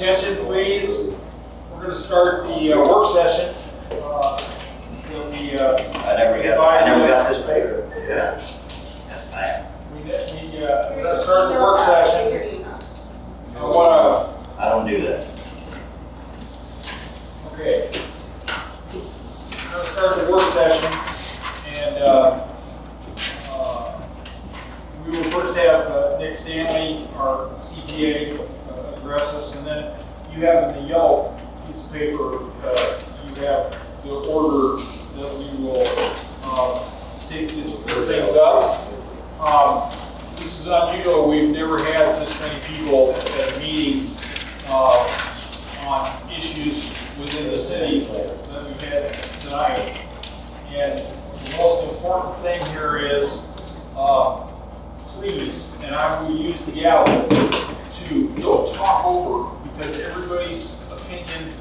attention, please. We're going to start the work session. I never got this paper. Yeah. We're going to start the work session. I don't do that. Okay. We're going to start the work session, and we will first have Nick Stanley, our CPA, address us, and then you have in the yellow piece of paper, you have the order that we will take these things up. This is unusual. We've never had this many people at a meeting on issues within the city that we've had tonight. And the most important thing here is, please, and I will use the gavel, to don't talk over, because everybody's opinion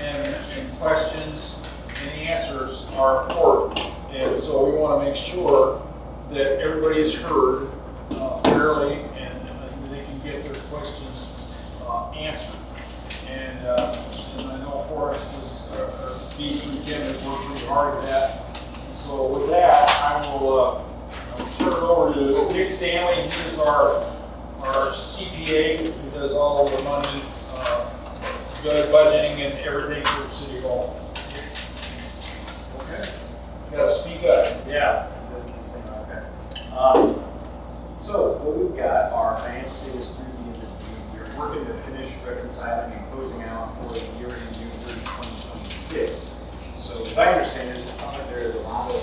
and questions and answers are important. And so we want to make sure that everybody is heard fairly and they can get their questions answered. And I know Forrest is, these weekend has worked really hard at that. So with that, I will turn it over to Nick Stanley. He is our CPA, who does all of the money, budgeting and everything for the city hall. Okay. You gotta speak up. Yeah. So what we've got are financial statements through the end of June. We're working to finish reconciling and closing out for the year ending June 30, 2026. So as I understand it, it sounds like there's a lot of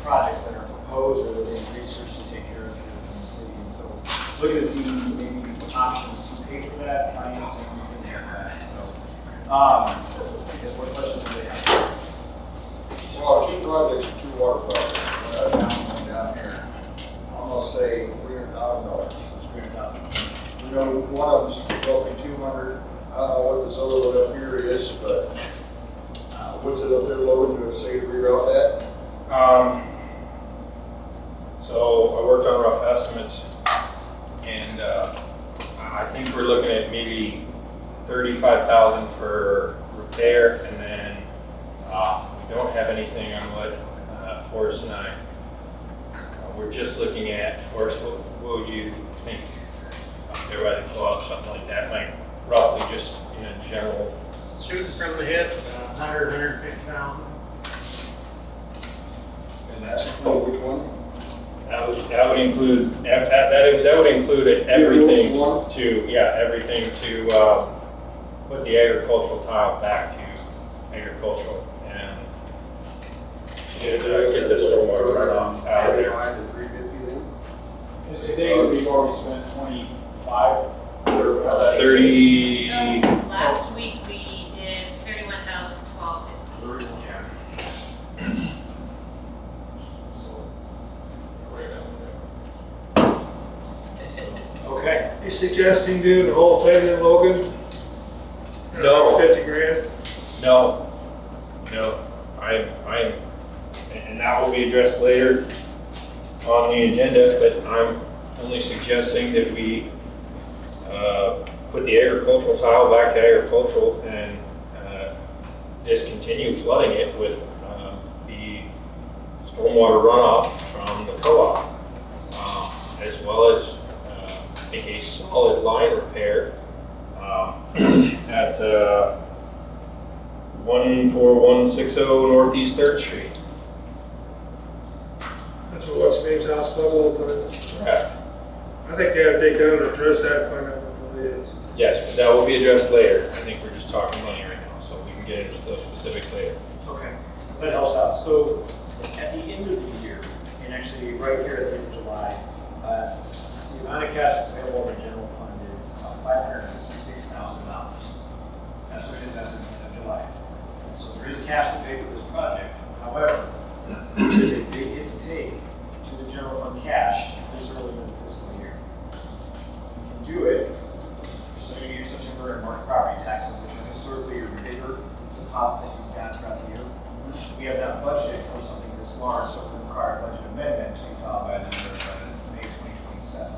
projects that are proposed or that are being researched to take care of here in the city. And so looking to see maybe options to pay for that, financing, and that. So I guess what questions do they have? Well, two projects, two water projects, down here. I'm gonna say $300,000. You know, one of them's roughly 200. I don't know what this other one up here is, but what's it up there, Logan, to say to reroute that? So I worked on rough estimates, and I think we're looking at maybe $35,000 for repair, and then we don't have anything on what Forrest and I. We're just looking at, Forrest, what would you think up there by the co-op, something like that, like roughly just in a general. Shooting from the hip, 150,000. And that's include which one? That would include that would include everything One? to everything to put the agricultural tile back to agricultural and get the stormwater runoff out of there. The 350 then? And today we've already spent 25. 30. No, last week we did 31,012.50. Yeah. Okay. You suggesting doing the whole thing in Logan? No. 50 grand? No. And that will be addressed later on the agenda, but I'm only suggesting that we put the agricultural tile back to agricultural and discontinue flooding it with the stormwater runoff from the co-op, as well as I think a solid line repair at 14160 Northeast 3rd Street. That's what what's the name's house flood all the time. Correct. I think they have to dig down and address that and find out what it is. Yes, but that will be addressed later. I think we're just talking money right now, so we can get into those specifics later. Okay, that helps out. So at the end of the year, and actually right here at the end of July, the amount of cash that's available in the general fund is $556,000. That's what it is as of the end of July. So there is cash to pay for this project. However, it is a big hit to take to the general fund cash this early in the fiscal year. We can do it so you use September and March property taxes, which are historically your bigger deposits that you've got throughout the year. We have not budgeted for something this large, so it would require a budget amendment to be filed by the end of May 2027.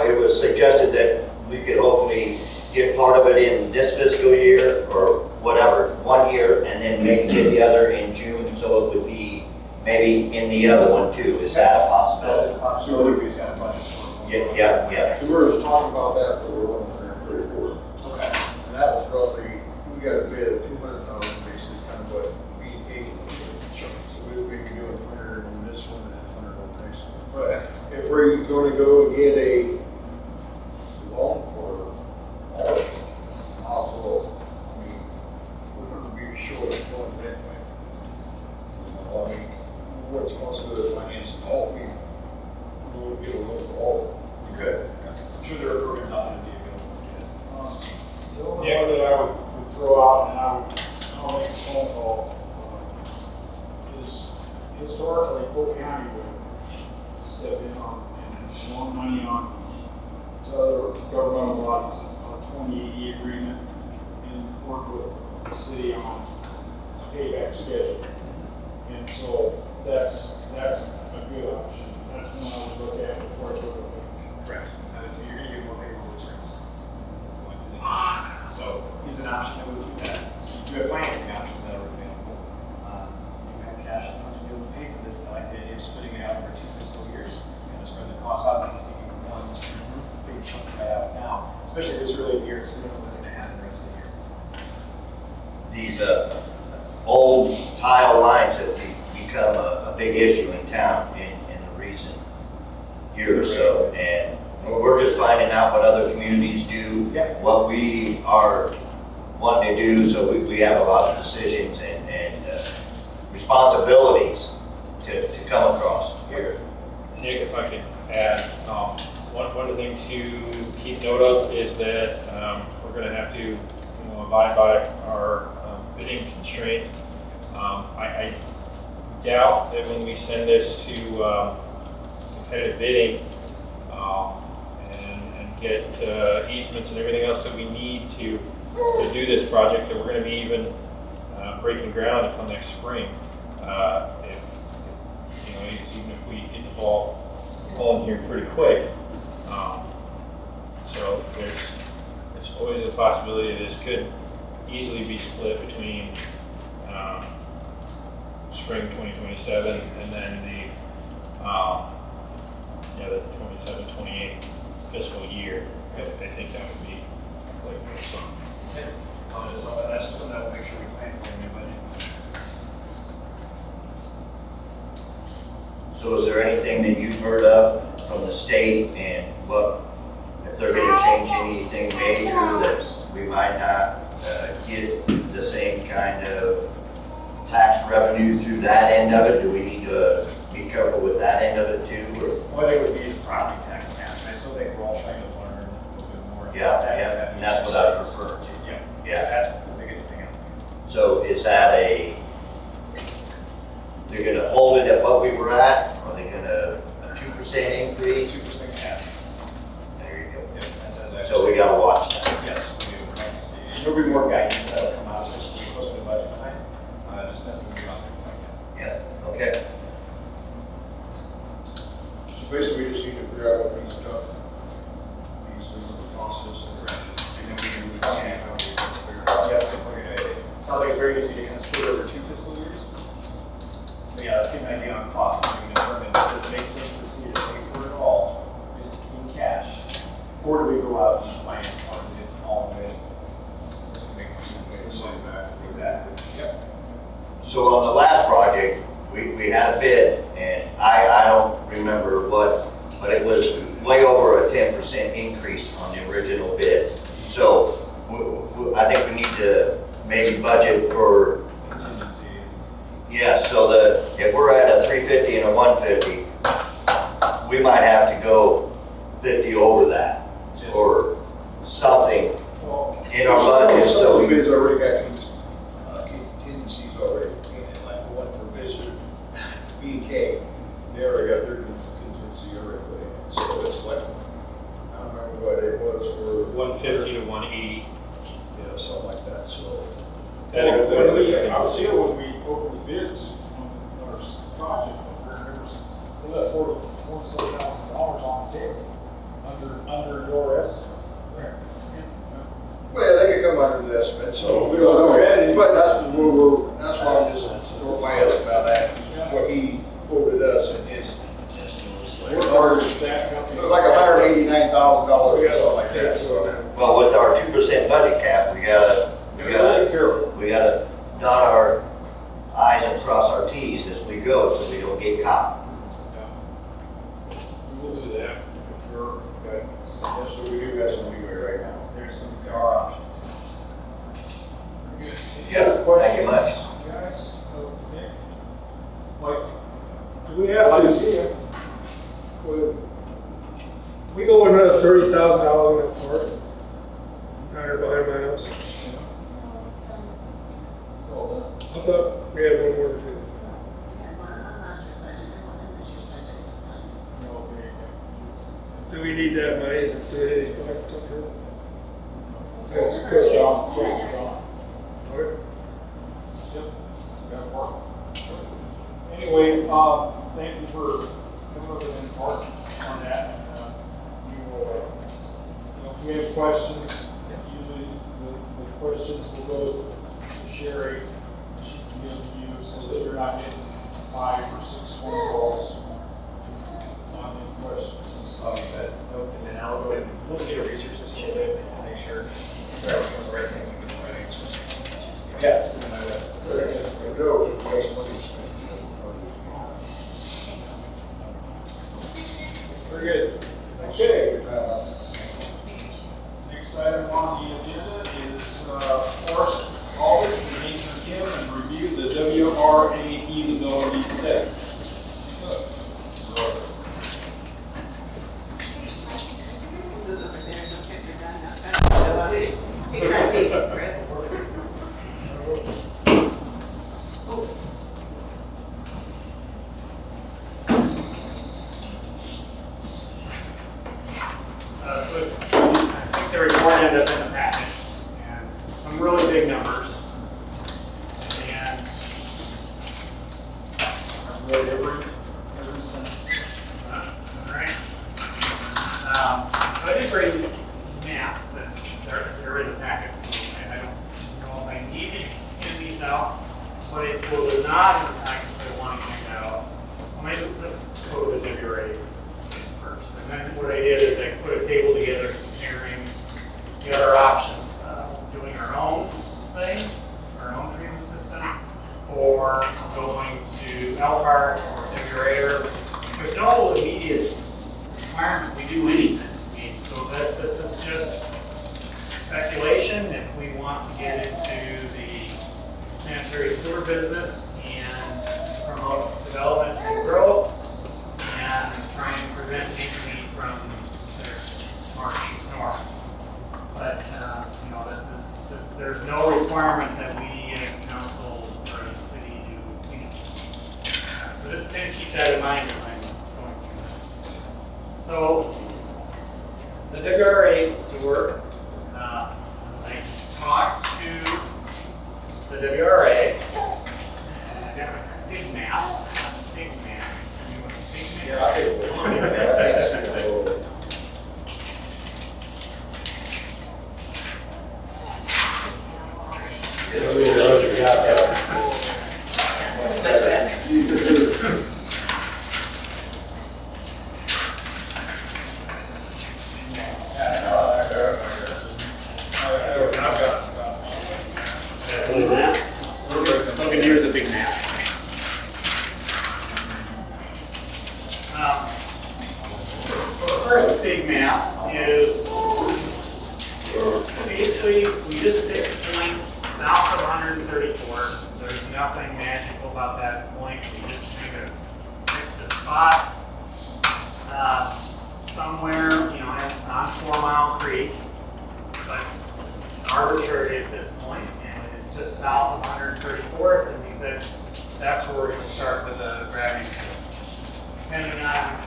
it was suggested that we could hopefully get part of it in this fiscal year or whatever, 1 year, and then maybe get the other in June, so it would be maybe in the other one too. Is that a That possibility? is a possibility, we just got a budget for it. Yeah. We were just talking about that for 134. Okay. And that was roughly, we got a bid of 200,000, basically, kind of what we paid. So we would be doing 100 on this one and 100 on the next one. But if we're gonna go and get a loan for all of it, possible, I mean, we're gonna be short of funds anyway. I mean, what's most of the financing, all we will get a loan for all of it. You could. I'm sure there are programs out there that be available. The only one that I would throw out, and I'll make a phone call, is historically Polk County would step in on and loan money on to other governmental bodies on a 2080 agreement and work with the city on a payback schedule. And so that's a good option. That's one I would look at before I go to the bank. Correct. So you're gonna get more favorable terms. So here's an option that would do that. So you do have financing options that are available. You have cash in front of you to pay for this. I like the idea of splitting it out over 2 fiscal years. Kind of spread the costs out so you can one big chunk right out now, especially this early in the year, because we don't know what's gonna happen the rest of the year. These old tile lines have become a big issue in town in the recent year or so. And we're just finding out what other communities do, Yeah. what we are wanting to do. So we have a lot of decisions and responsibilities to come across here. Nick, if I can add, one of the things to keep note of is that we're going to have to abide by our bidding constraints. I doubt that when we send this to competitive bidding and get easements and everything else that we need to do this project, that we're going to be even breaking ground until next spring. Even if we get the ball in here pretty quick. So there's always a possibility this could easily be split between spring 2027 and then the 27-28 fiscal year. I think that would be like fun. Okay. That's just something that will make sure we plan for in the budget. So is there anything that you've heard of from the state and what, if they're gonna change anything major that we might not get the same kind of tax revenue through that end of it? Do we need to be careful with that end of it too? Or? Well, I think it would be the property tax cap. I still think we're all trying to learn a little bit more about Yeah, that. yeah, and that's what I was referring to. Yeah, that's the biggest thing. So is that they're gonna hold it at what we were at? Are they gonna, a 2% increase? 2% cap. There you go. Yep, that's as I So we gotta watch that. Yes, we do. There'll be more guidance that'll come out, especially closer to budget time. Just nothing new out there like that. Yeah, okay. So basically, we just need to figure out what needs done. Needs to be the process and then we can see how we figure it out. Yep, it sounds like it's very easy to kind of split over 2 fiscal years. So yeah, let's get an idea on cost. We can determine, does it make sense for the city to pay for it all, just in cash? Or do we go out and finance part of it all the way? This would make more sense. Exactly. Yep. So on the last project, we had a bid, and I don't remember what, but it was way over a 10% increase on the original bid. So I think we need to maybe budget for, Contingency. yes, so that if we're at a 350 and a 150, we might have to go 50 over that, Just- or something Well, in our budget, Some so of the we. bids already got contingencies already, and like the one for Bishop, B&K, they already got their contingency already put in, so it's like, I don't remember what it was for. 150 to 180. Yeah, something like that, so. I was here when we opened the bids on our project, there was, we left $47,000 on the table. under your estimate. Well, they could come under the estimate, so we don't know. But that's the rule, that's why I'm just throwing my ask about that, what he quoted us in his. We're part of that It company. was like $189,000 or something like that, so. Well, with our 2% budget cap, we gotta Careful. dot our i's and cross our t's as we go, so we don't get caught. We will do that if you're guidance. Yes, so we do have some leeway right now. There are options. Very good. Any Yeah, other thank you questions, much. guys? Okay. Mike? Do we have to see it? We go another $30,000 in that park. Down there behind my house. It's all done. I thought we had one more to do. Okay. Do we need that money to do these projects up here? It's That's good good. job. Good job. Okay. Yep. Got work. Anyway, thank you for coming over and part on that. You will, if we have questions, usually the questions will go to Sherry. She can give you, so that you're not getting 5 or 6 phone calls on any questions and stuff. And then I'll go ahead and we'll see the research this year and make sure we're doing the right thing with the right answers. Yeah, something like that. We know it makes money to spend. Very good. Okay. Next item on the agenda is forest audit for Mason Kim and review the WRA feasibility study. So this, I think the report ended up in the packets, and some really big numbers. And I've read every sentence. all right. So I did bring maps that they're in the packets. And I don't know if I need to hand these out, but it was not in the packets that I want to hand out. Well, maybe let's go to the WRA first. And then what I did is I put a table together comparing the other options, doing our own thing, our own treatment system, or going to Elkhart or WRA. There's no immediate requirement we do anything. I mean, so that this is just speculation. If we want to get into the sanitary sewer business and promote development and growth and try and prevent Mason from their march north. But, there's no requirement that we as council or the city do anything. So just kind of keep that in mind as I'm going through this. So, the WRA sewer, I talked to the WRA. I got a big map. Big map. Big map. Yeah, I did. Look, and here's a big map. So the first big map is basically we just picked a point south of 134. There's nothing magical about that point. We just kind of picked the spot somewhere, on 4 Mile Creek, but it's arbitrary at this point, and it's just south of 134th, and we said that's where we're going to start with the gravity school. Depending on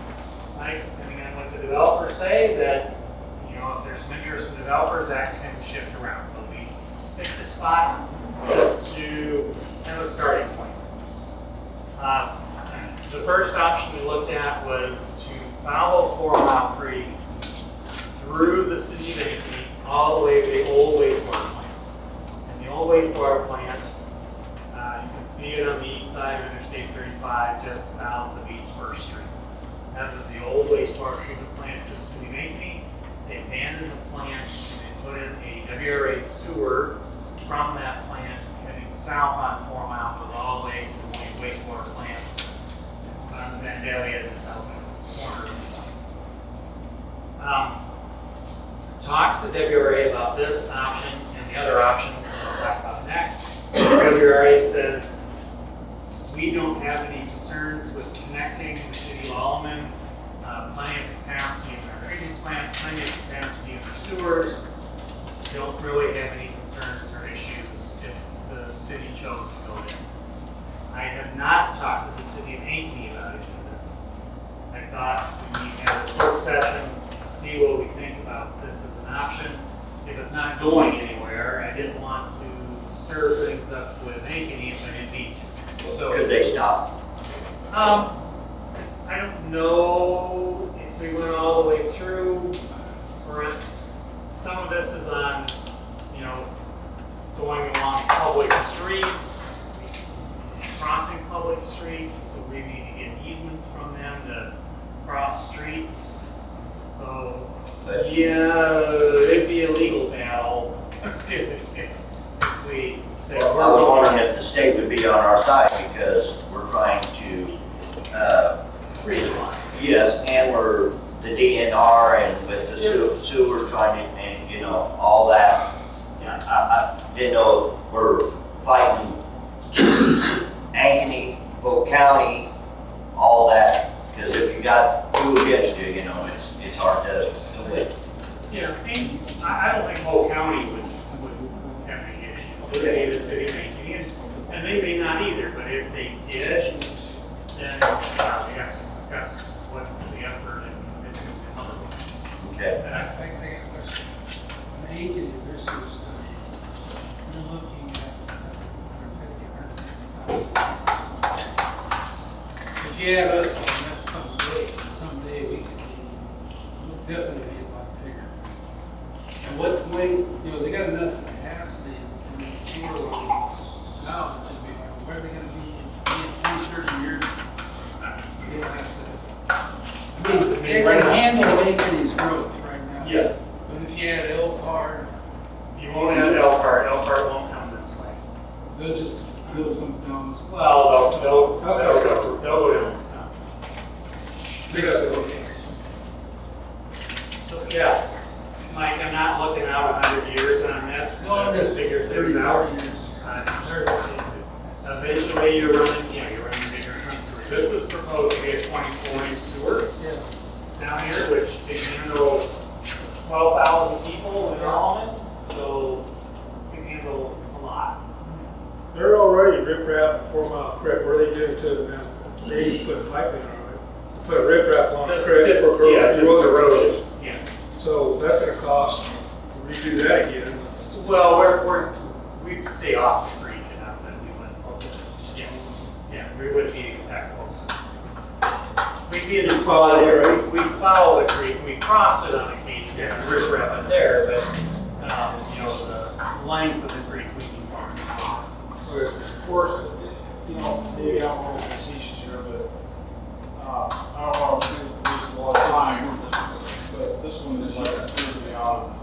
what the developers say, that if there's some interest from developers, that can shift around. But we picked the spot just to kind of a starting point. The first option we looked at was to follow 4 Mile Creek through the city of Ankeny, all the way to the old wastewater plant. And the old wastewater plant, you can see it on the east side of Interstate 35, just south of East First Street. That was the old wastewater treatment plant for the city of Ankeny. They abandoned the plant and they put in a WRA sewer from that plant heading south on 4 Mile, goes all the way to the wastewater plant on Vandalia in the southwest corner. Talk to the WRA about this option and the other option we'll talk about next. WRA says we don't have any concerns with connecting the city of Alleman, plenty of capacity in our treatment plant, plenty of capacity in our sewers. Don't really have any concerns or issues if the city chose to go there. I have not talked to the city of Ankeny about any of this. I thought we need to have this work session, see what we think about this as an option. If it's not going anywhere, I didn't want to stir things up with Ankeny if I didn't need to. So Could they stop? I don't know if we went all the way through, or some of this is on, you know, going along public streets, crossing public streets, so we need to get easements from them to cross streets. So, But- yeah, it'd be a legal battle if we say. Well, I was wondering if the state would be on our side because we're trying to, Regionalize. yes, and we're the DNR and with the sewer trying to, and you know, all that. Yeah, I didn't know we're fighting Ankeny, Polk County, all that, because if you got two against you, you know, it's hard to win. Yeah, and I don't think Polk County would have any issues. It would be the city of Ankeny, and they may not either, but if they did, then we have to discuss what's the effort and its other ones. Okay. And I got a question. Maybe this is, we're looking at 150, 160,000. If you add us on that someday we could be, definitely be a lot bigger. And what way, you know, they got enough capacity in the sewer lines now to be like, where are they gonna be in 20, 30 years? They'll have to, I mean, they can handle Ankeny's growth right now. yes, But if you add Elkhart, you won't have Elkhart. Elkhart won't come this way. they'll just build some down the street. Well, they'll go down the south. So, yeah, Mike, I'm not looking out 100 years on this. No, I'm just Figure 30, things out. 40 years. Eventually, you're running bigger sewers. This is supposed to be a 2040 sewer Yeah. down here, which can handle 12,000 people in Alleman, so it can handle a lot. They're already rip-rap at 4 Mile Creek. What are they doing to it now? They put piping on it. Put a rip-rap on the Just creek for erosion. Yeah. So that's gonna cost to redo that again. Well, we stay off the creek enough that we wouldn't. Yeah, we wouldn't be that close. We didn't follow it. We follow the creek. We cross it on occasion. Yeah. Rip wrap it there, but you know, the length of the creek we can farm. But of course, you know, maybe I'm a little facetious here, but I don't want to waste a lot of time, but this one is like completely out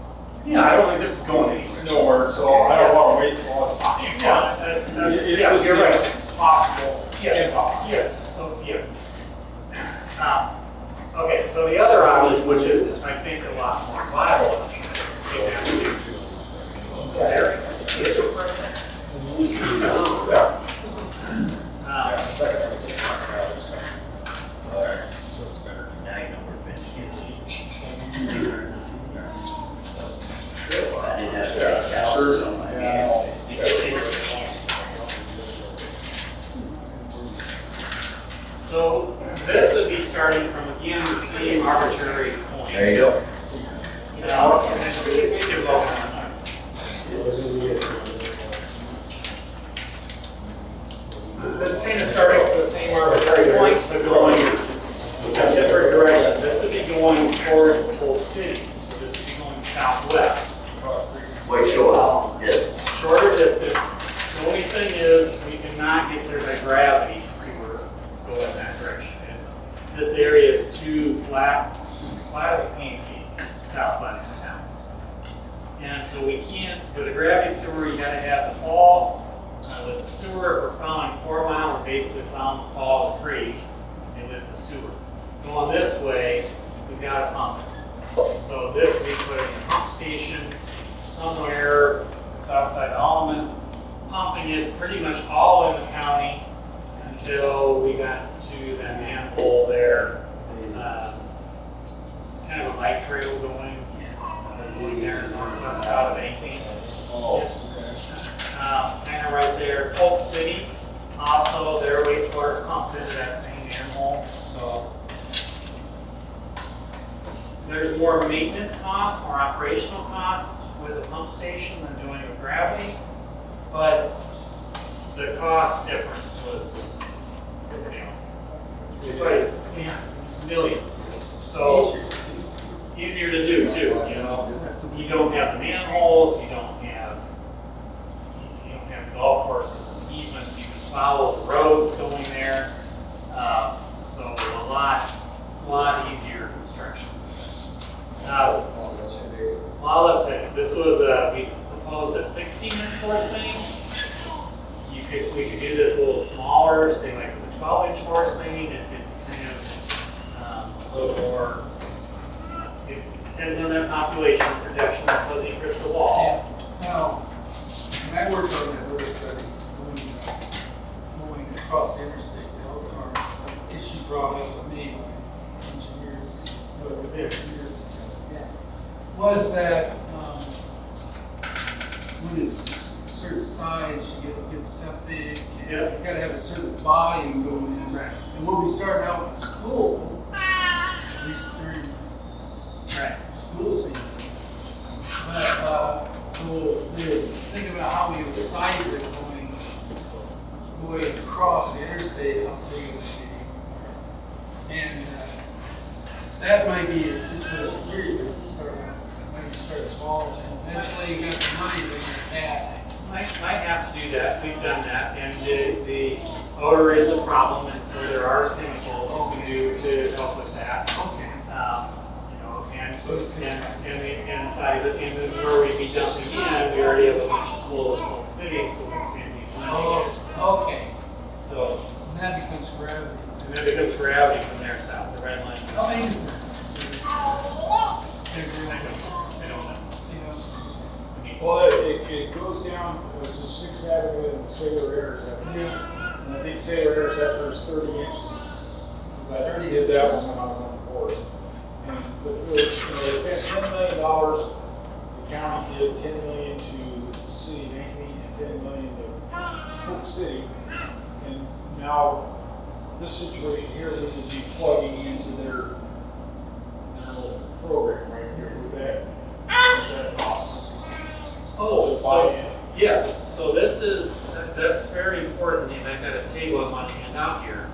Yeah, I don't think this is going of anywhere. nowhere, so I don't want to waste a lot of time. Yeah, that's It's yeah, just you're right. possible. Yes, yes, so, yeah. Okay, so the other option, which is, I think, a lot more viable option, is actually there. So it's better. Now you know where Vince is. I didn't have to calculus on my hand. So this would be starting from, again, the same arbitrary point. There you go. Now, and then we can vote on it. This kind of starting from the same arbitrary point, but going in a different direction. This would be going towards Polk City. So this flat, as flat as a pancake, southwest of town. And so we can't, with a gravity sewer, you gotta have the fall. With the sewer, if we're following 4 Mile, we're basically following the fall of the creek, and with the sewer. Going this way, we've got to pump it. So this, we put in a pump station somewhere outside Alleman, pumping it pretty much all in the county until we got to the manhole there. It's kind of a light trail going there northwest out of Aiken. Kind of right there, Polk City, also their wastewater pumps into that same manhole. So there's more maintenance costs, more operational costs with a pump station than doing it with gravity, but the cost difference was, millions. So easier to do too, you know. You don't have the manholes, you don't have golf courses, easements, you can follow the roads going there. So a lot easier construction. A lot less heavy. This was we proposed a 16-inch force main. We could do this a little smaller, say like a 12-inch force main if it's kind of a little more. It depends on their population projection, the fuzzy crystal ball. Now, I worked on that other study, going across the interstate, the other issue brought up to me by engineers, was that when it's a certain size, you get septic, and you gotta have a certain volume going in. Right. And when we start out in school, at least during school season, but so there's think about how we would size it going across the interstate, how big it would be. And that might be a situation here, you could start out, might start small, and eventually you got the money to add. Might have to do that. We've done that, and the odor is a problem, and so there are chemicals we can do to help with that. Okay. You know, and So it's and size it, and then where we be dumping in, we already have a bunch of full of cities, so we can be blending it. Okay. So And that becomes gravity. and then it becomes gravity from there south, the red line. How big is that? I don't know. You know, Well, it goes down to 6th Avenue and Sailor Air Receptor. And I think Sailor Air Receptor is 30 inches. I 30 did that inches. one when I was on the board. And they spent $10 million. The county did $10 million to the city of Ankeny and $10 million to Polk City. And now this situation here, we would be plugging into their little program right here with that costs. Oh, so, yes, so this is, that's very important, and I gotta tell you what I want to hand out here.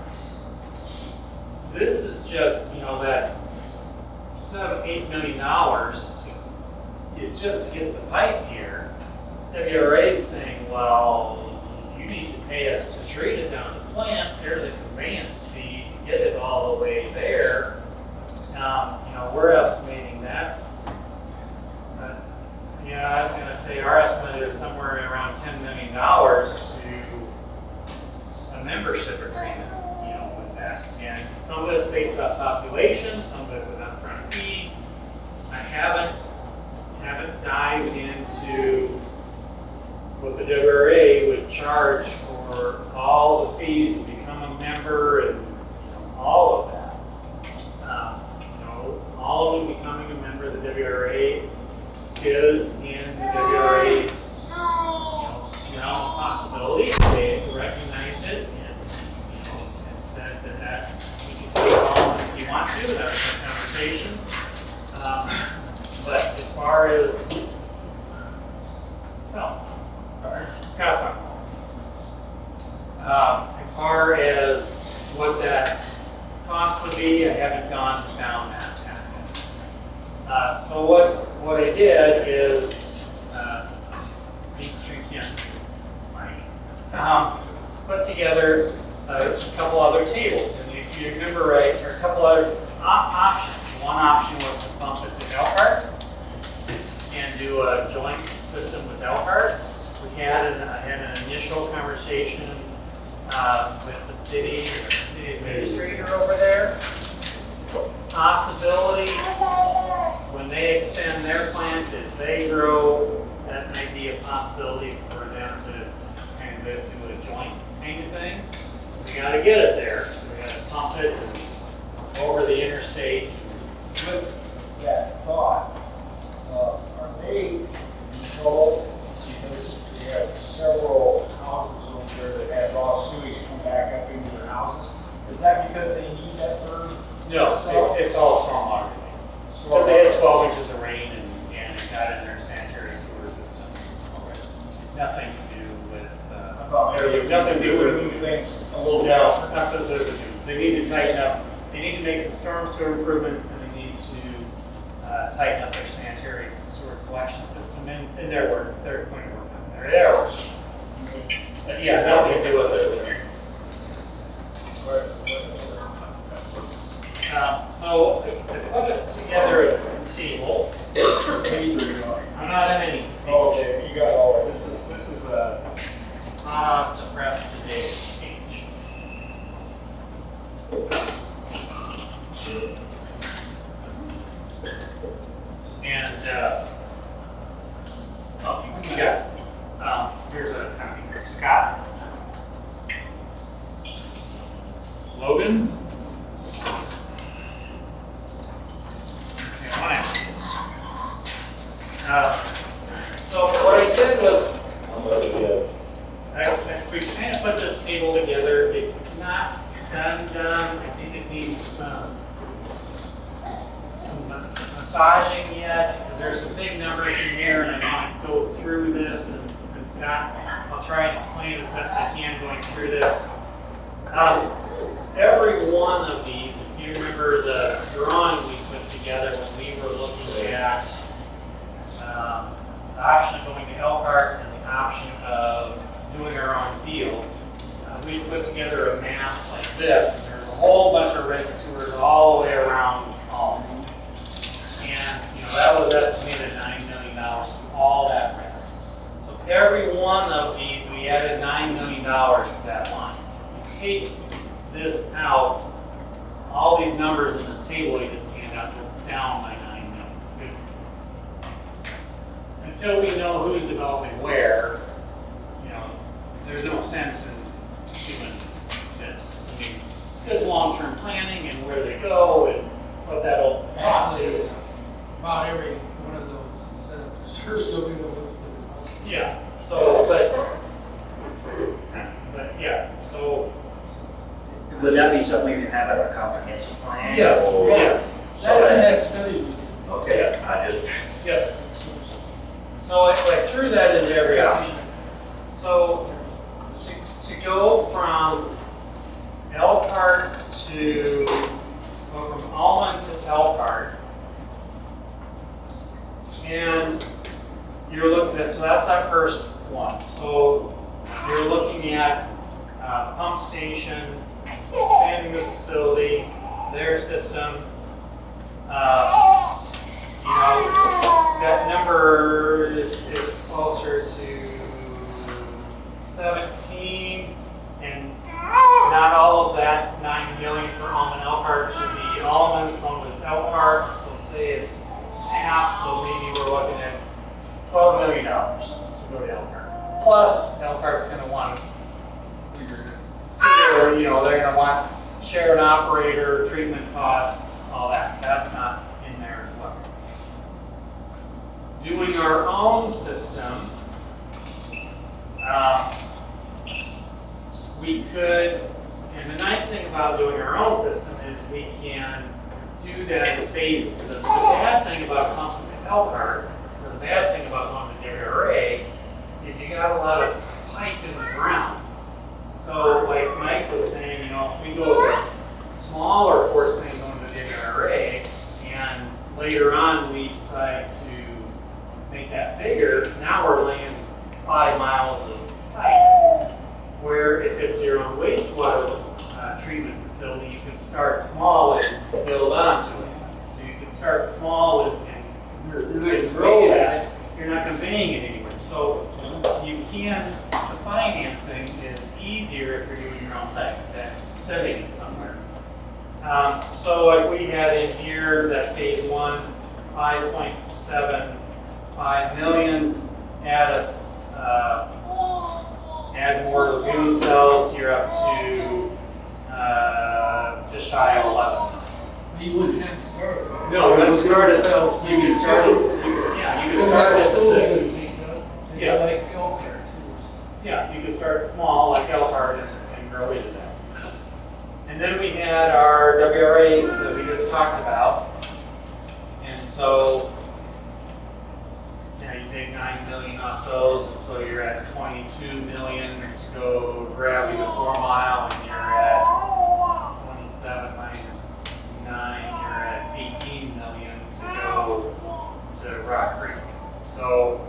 This is just, you know, that $7-8 million, it's just to get the pipe here. WRA is saying, well, you need to pay us to treat it down to the plant, there's a conveyance fee to get it all the way there. You know, we're estimating that's, yeah, I was gonna say our estimate is somewhere around $10 million to a membership agreement, you know, with that. And some of it's based on population, some of it's an upfront fee. I haven't dived into what the WRA would charge for all the fees to become a member and all of that. You know, all of them becoming a member of the WRA is in the WRA's, you know, possibility. They recognized it and said that we can take it all if you want to. That was a conversation. But as far as, well, sorry, Scott's on. As far as what that cost would be, I haven't gone down that path. So what I did is, Beach Street Ken, Mike, put together a couple other tables. And if you remember right, or a couple other options. One option was to pump it to Elkhart and do a joint system with Elkhart. We had an initial conversation with the city administrator over there. Possibility, when they expand their plant as they grow, that may be a possibility for them to kind of do a joint kind of thing. We gotta get it there, so we gotta pump it over the interstate. With that thought, are they in trouble because we have several houses over there that have raw sewage come back up into their houses? Is that because they need that third? No, it's all stormwater. Because they had 12 inches of rain and it got in their sanitary sewer system. Nothing to do with, I thought maybe nothing to do with move things a little no, faster. nothing to do with it. They need to tighten up, they need to make some storm sewer improvements and they need to tighten up their sanitary sewer collection system and they're going to work on it. They're working. But yeah, nothing to do with it. So I put together a table. I'm not in any. Oh, okay, you got all of it. This is a hot to press today page. And you got here's a copy for Scott, Logan. So what I did was, we kind of put this table together. It's not done. I think it needs some massaging yet, because there's some big numbers in here, and I want to go through this. And Scott, I'll try and explain as best I can going through this. Every one of these, if you remember the drawing we put together when we were looking at the option of going to Elkhart and the option of doing our own field, we put together a map like this. And there's a whole bunch of red sewers all the way around Alleman. And that was estimated $9 million to all that red. So every one of these, we added $9 million to that line. So if you take this out, all these numbers in this table you just hand out go down by 9 million. Because until we know who's developing where, there's no sense in doing this. I mean, it's good long-term planning and where they go and what that'll cost Actually, is. about every one of those is set up to serve so we know what's the cost. Yeah. So, but yeah. So. Would that be something we could have in our comprehensive plan? Yes. Or- Yes. That's a head study we did. Okay, I just, Yep. So I threw that into every option. So to go from Elkhart to go from Alleman to Elkhart, and you're looking at, so that's our first one. So you're looking at pump station, expanding the facility, their system. That number is closer to 17, and not all of that 9 million for Alleman Elkhart should be Alleman, some with Elkhart, so say it's half, so maybe we're looking at $12 million to go to Elkhart. Plus, Elkhart's going to want to figure, they're going to want share an operator, treatment costs, all that. That's not in there as well. Doing our own system, we could, and the nice thing about doing our own system is we can do that in phases. The bad thing about pumping to Elkhart, or the bad thing about pumping to WRA, is you got a lot of pipe in the ground. So like Mike was saying, if we go with smaller force main going to WRA, and later on we decide to make that bigger, now we're laying 5 miles of pipe. Where if it's your own wastewater treatment facility, you can start small and build onto it. So you can start small and You're not grow conveying that. it. You're not conveying it anywhere. So you can, the financing is easier if you're doing your own thing than sending it somewhere. So like we had in here that phase one, 5.75 million, add more lagoon cells, you're up to just shy of 11. You wouldn't have to start it. No, you can start it. Cells. You can start it. Yeah, you can start with the 6. Yeah, Yeah. like Elkhart too. Yeah, you can start small like Elkhart and grow into that. And then we had our WRA that we just talked about. And so, you take 9 million off those, and so you're at 22 million to go gravity to 4 Mile, and you're at 27 minus 9, you're at 18 million to go to Rock Creek. So,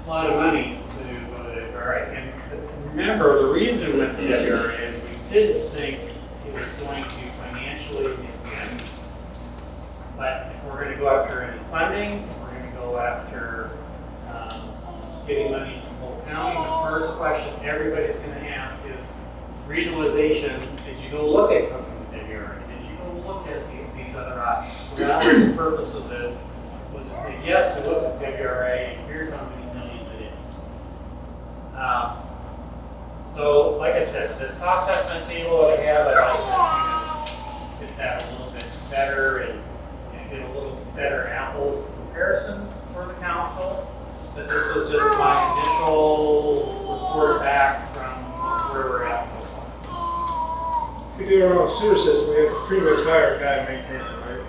a lot of money to go to the WRA. And remember, the reason with the WRA is we didn't think it was going to financially make sense. But if we're going to go after any funding, if we're going to go after getting money from Polk County, the first question everybody's going to ask is regionalization. Did you go look at Cooking with WRA? Did you go look at these other options? So that was the purpose of this, was to say, yes, we looked at WRA, and here's how many millions it is. So, like I said, this cost estimate table that I have, I'd like to get that a little bit better and get a little better apples comparison for the council. But this was just my initial report back from where we're at so far. If we do our own sewer system, we have to pretty much hire a guy to maintain it, right?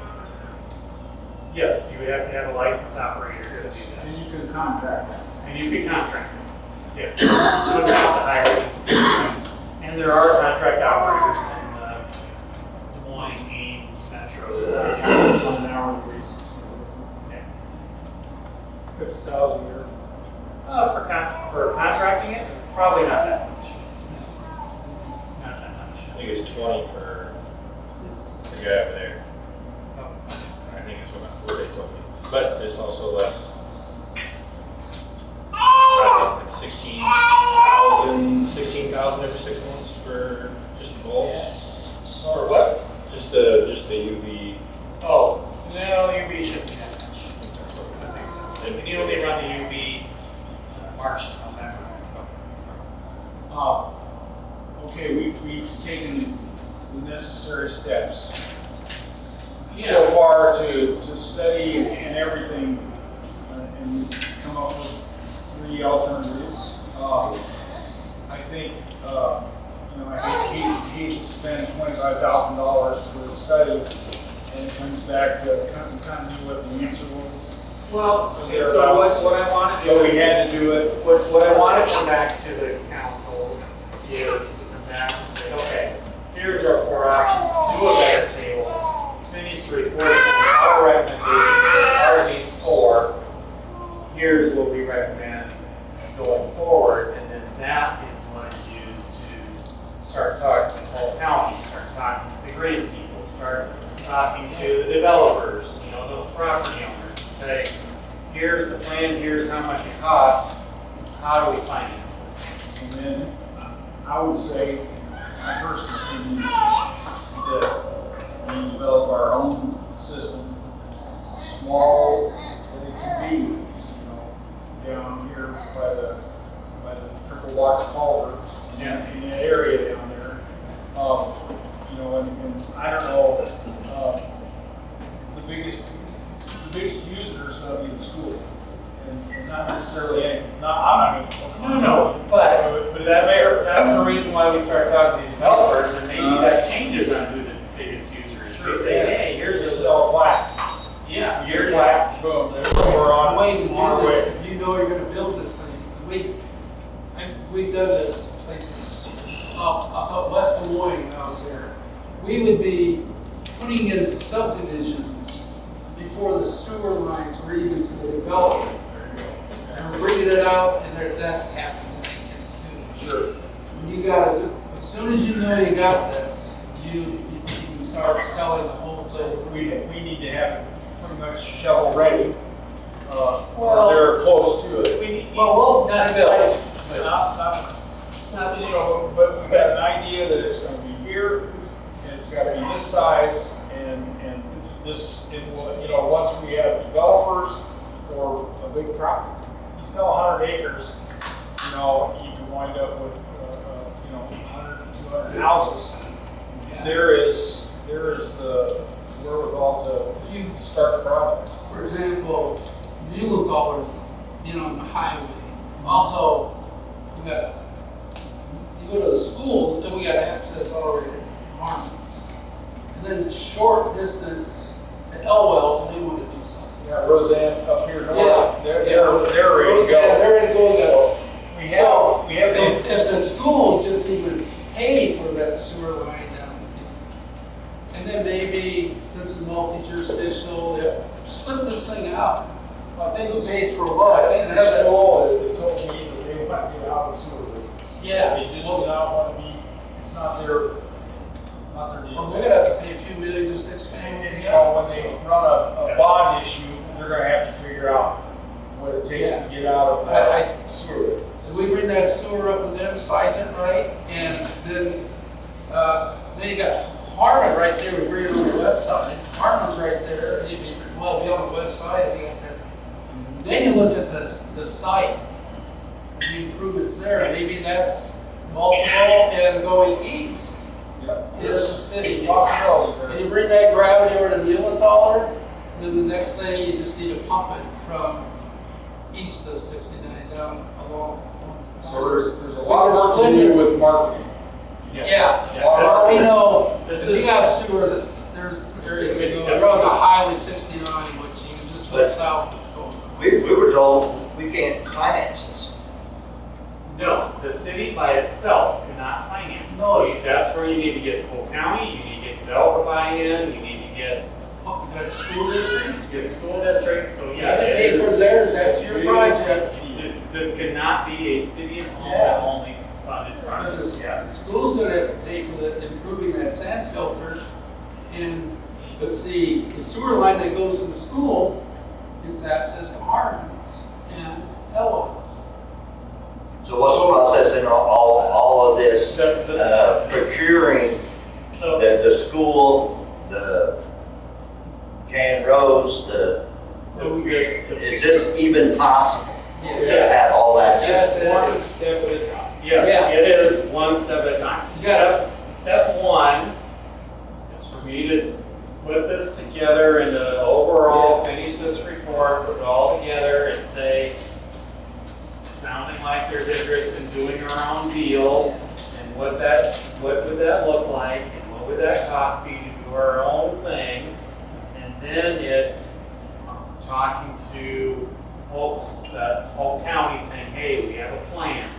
Yes, you would have to have a licensed operator to do that. And you can contract that. And you can contract them. Yes, you wouldn't have to hire them. And there are contract operators in Des Moines, Ames, Metro. On an hourly basis. Okay. 50,000 a year. For contracting it, probably not that much. Not that I much. think it's 20 for the guy over there. Oh. I think that's what they told me. But it's also like 16,000 every 6 months for just the bulbs. For what? Just the UV. Oh, no, UV shouldn't be that much. That makes sense. And you only run the UV March to November. Okay, we've taken the necessary steps Yeah. so far to study and everything, and come up with 3 alternatives. I think, I hate to spend $25,000 for the study, and it comes back to kind of what the answer was. Well, and so what I want to do But we is, had to do it. what I want to come back to the council is to come back and say, okay, here's our 4 options, do a better table, finish the report, our recommendations are these 4, here's what we recommend going forward, and then that is what is used to start talking to the whole county, start talking to the grid people, start talking to the developers, the property owners, and say, here's the plan, here's how much it costs, how do we finance this? And then I would say, my personal opinion, that we develop our own system, small that it can be, down here by the Triple Watch Culver, in that area down there. And I don't know, the biggest user is gonna be the school. And not necessarily, I'm not gonna. No, but that's the reason why we start talking to developers, and maybe that changes on who the biggest user is. We say, hey, here's Just a, sell a plaque. yeah, Your here's plaque, boom, we're on The way to do our this, way. if you know you're gonna build this thing, we've done this places, up west Des Moines when I was there. We would be putting in subdivisions before the sewer lines were even to the development. And we're bringing it out, and that happens. Sure. When you gotta, as soon as you know you got this, you can start selling the whole So thing. we need to have it pretty much shovel ready, Well- or they're close to it. We need, Well, not it's built. like, Not, you know, but we've got an idea that it's gonna be here, and it's gotta be this size, and this, it will, you know, once we have developers or a big property, you sell 100 acres, you know, you can wind up with, you know, 100, 200 houses. There is the wherewithal if you, to start the project. for example, Muehlenthalers, you know, on the highway. Also, we got, you go to the school, then we got access already to Harmons. And then the short distance to Elwell, they want to do something. Yeah, Roseanne up here Yeah. north, they're ready to Roseanne, go. they're ready to go. We have If the, the school just even pay for that sewer line down, and then maybe, since it's multi-jurisdictional, they'll split this thing out. I think Who it's, pays for what? I think And the have it- school, they told me that they want to get out of the sewer business. Yeah. They just do Well, not want to be, it's not their well, deal. they're gonna have to pay a few million just to expand what And, they you know, got. when they run a bond issue, they're gonna have to figure out what it takes to get out of I- the sewer. If we bring that sewer up with them, size it right, and then you got Harmon right there, we bring it on the west side. Harmon's right there, if you, well, be on the west side, if you got that. Then you look at the site, the improvements there, maybe that's multiple and going east Yep. is the city. There's possibilities And there. you bring that gravity over to Muehlenthaler, then the next thing, you just need to pump it from east of 69 down along. So there's a lot of work to do with marketing. Yeah, A lot of well, we marketing. know, This if you is- got sewer, there's areas Good to go, stuff. you're on the highway 69, which you can just go But- south, it's going. We were told we can't finance this. No, the city by itself cannot finance it. No. So that's where you need to get Polk County, you need to get developer buy-in, you need to get, Oh, you got a school district? the school district, so You yeah. gotta it pay for is- theirs, that's your project. This cannot be a city and Yeah. only funded Because project. the the school's gonna have to pay for the, improving that sand filter. And, but see, the sewer line that goes to the school, it's access to Harmon's and Elwell's. So what's the process in all of this, procuring So, the school, the Jan Rose, is this even possible to have all that? It's just one step at a time. Yeah. yes, it is one step at a time. You gotta- Step one is for me to put this together and to overall finish this report, put it all together and say, it's sounding like there's interest in doing our own deal, and what would that look like, and what would that cost me to do our own thing? And then it's talking to folks at Polk County saying, hey, we have a plan.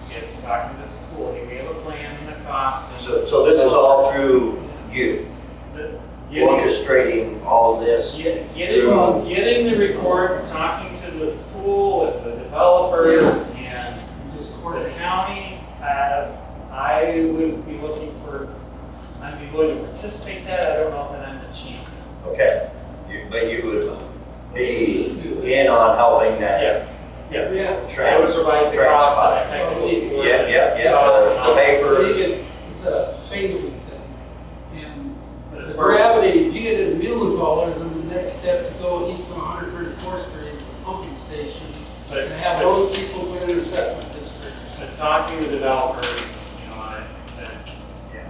It's talking to the school, hey, we have a plan and the cost. And So this is all through you, getting, orchestrating all this? getting the report, talking to the school, and the developers, and Just the coordinate. county. I would be looking for, I'd be willing to participate in that. I don't know if I'm the chief. Okay, but you would be in on helping that? Yes, yes. Yeah. I would provide the cost of the technical support. Yeah, cost and the all. papers. It's a phasing thing. And But the as far as- gravity, if you get it in Muehlenthaler, then the next step to go east of 134th Street, the pumping station, But- and have those people put in assessment districts. But talking to developers, you know,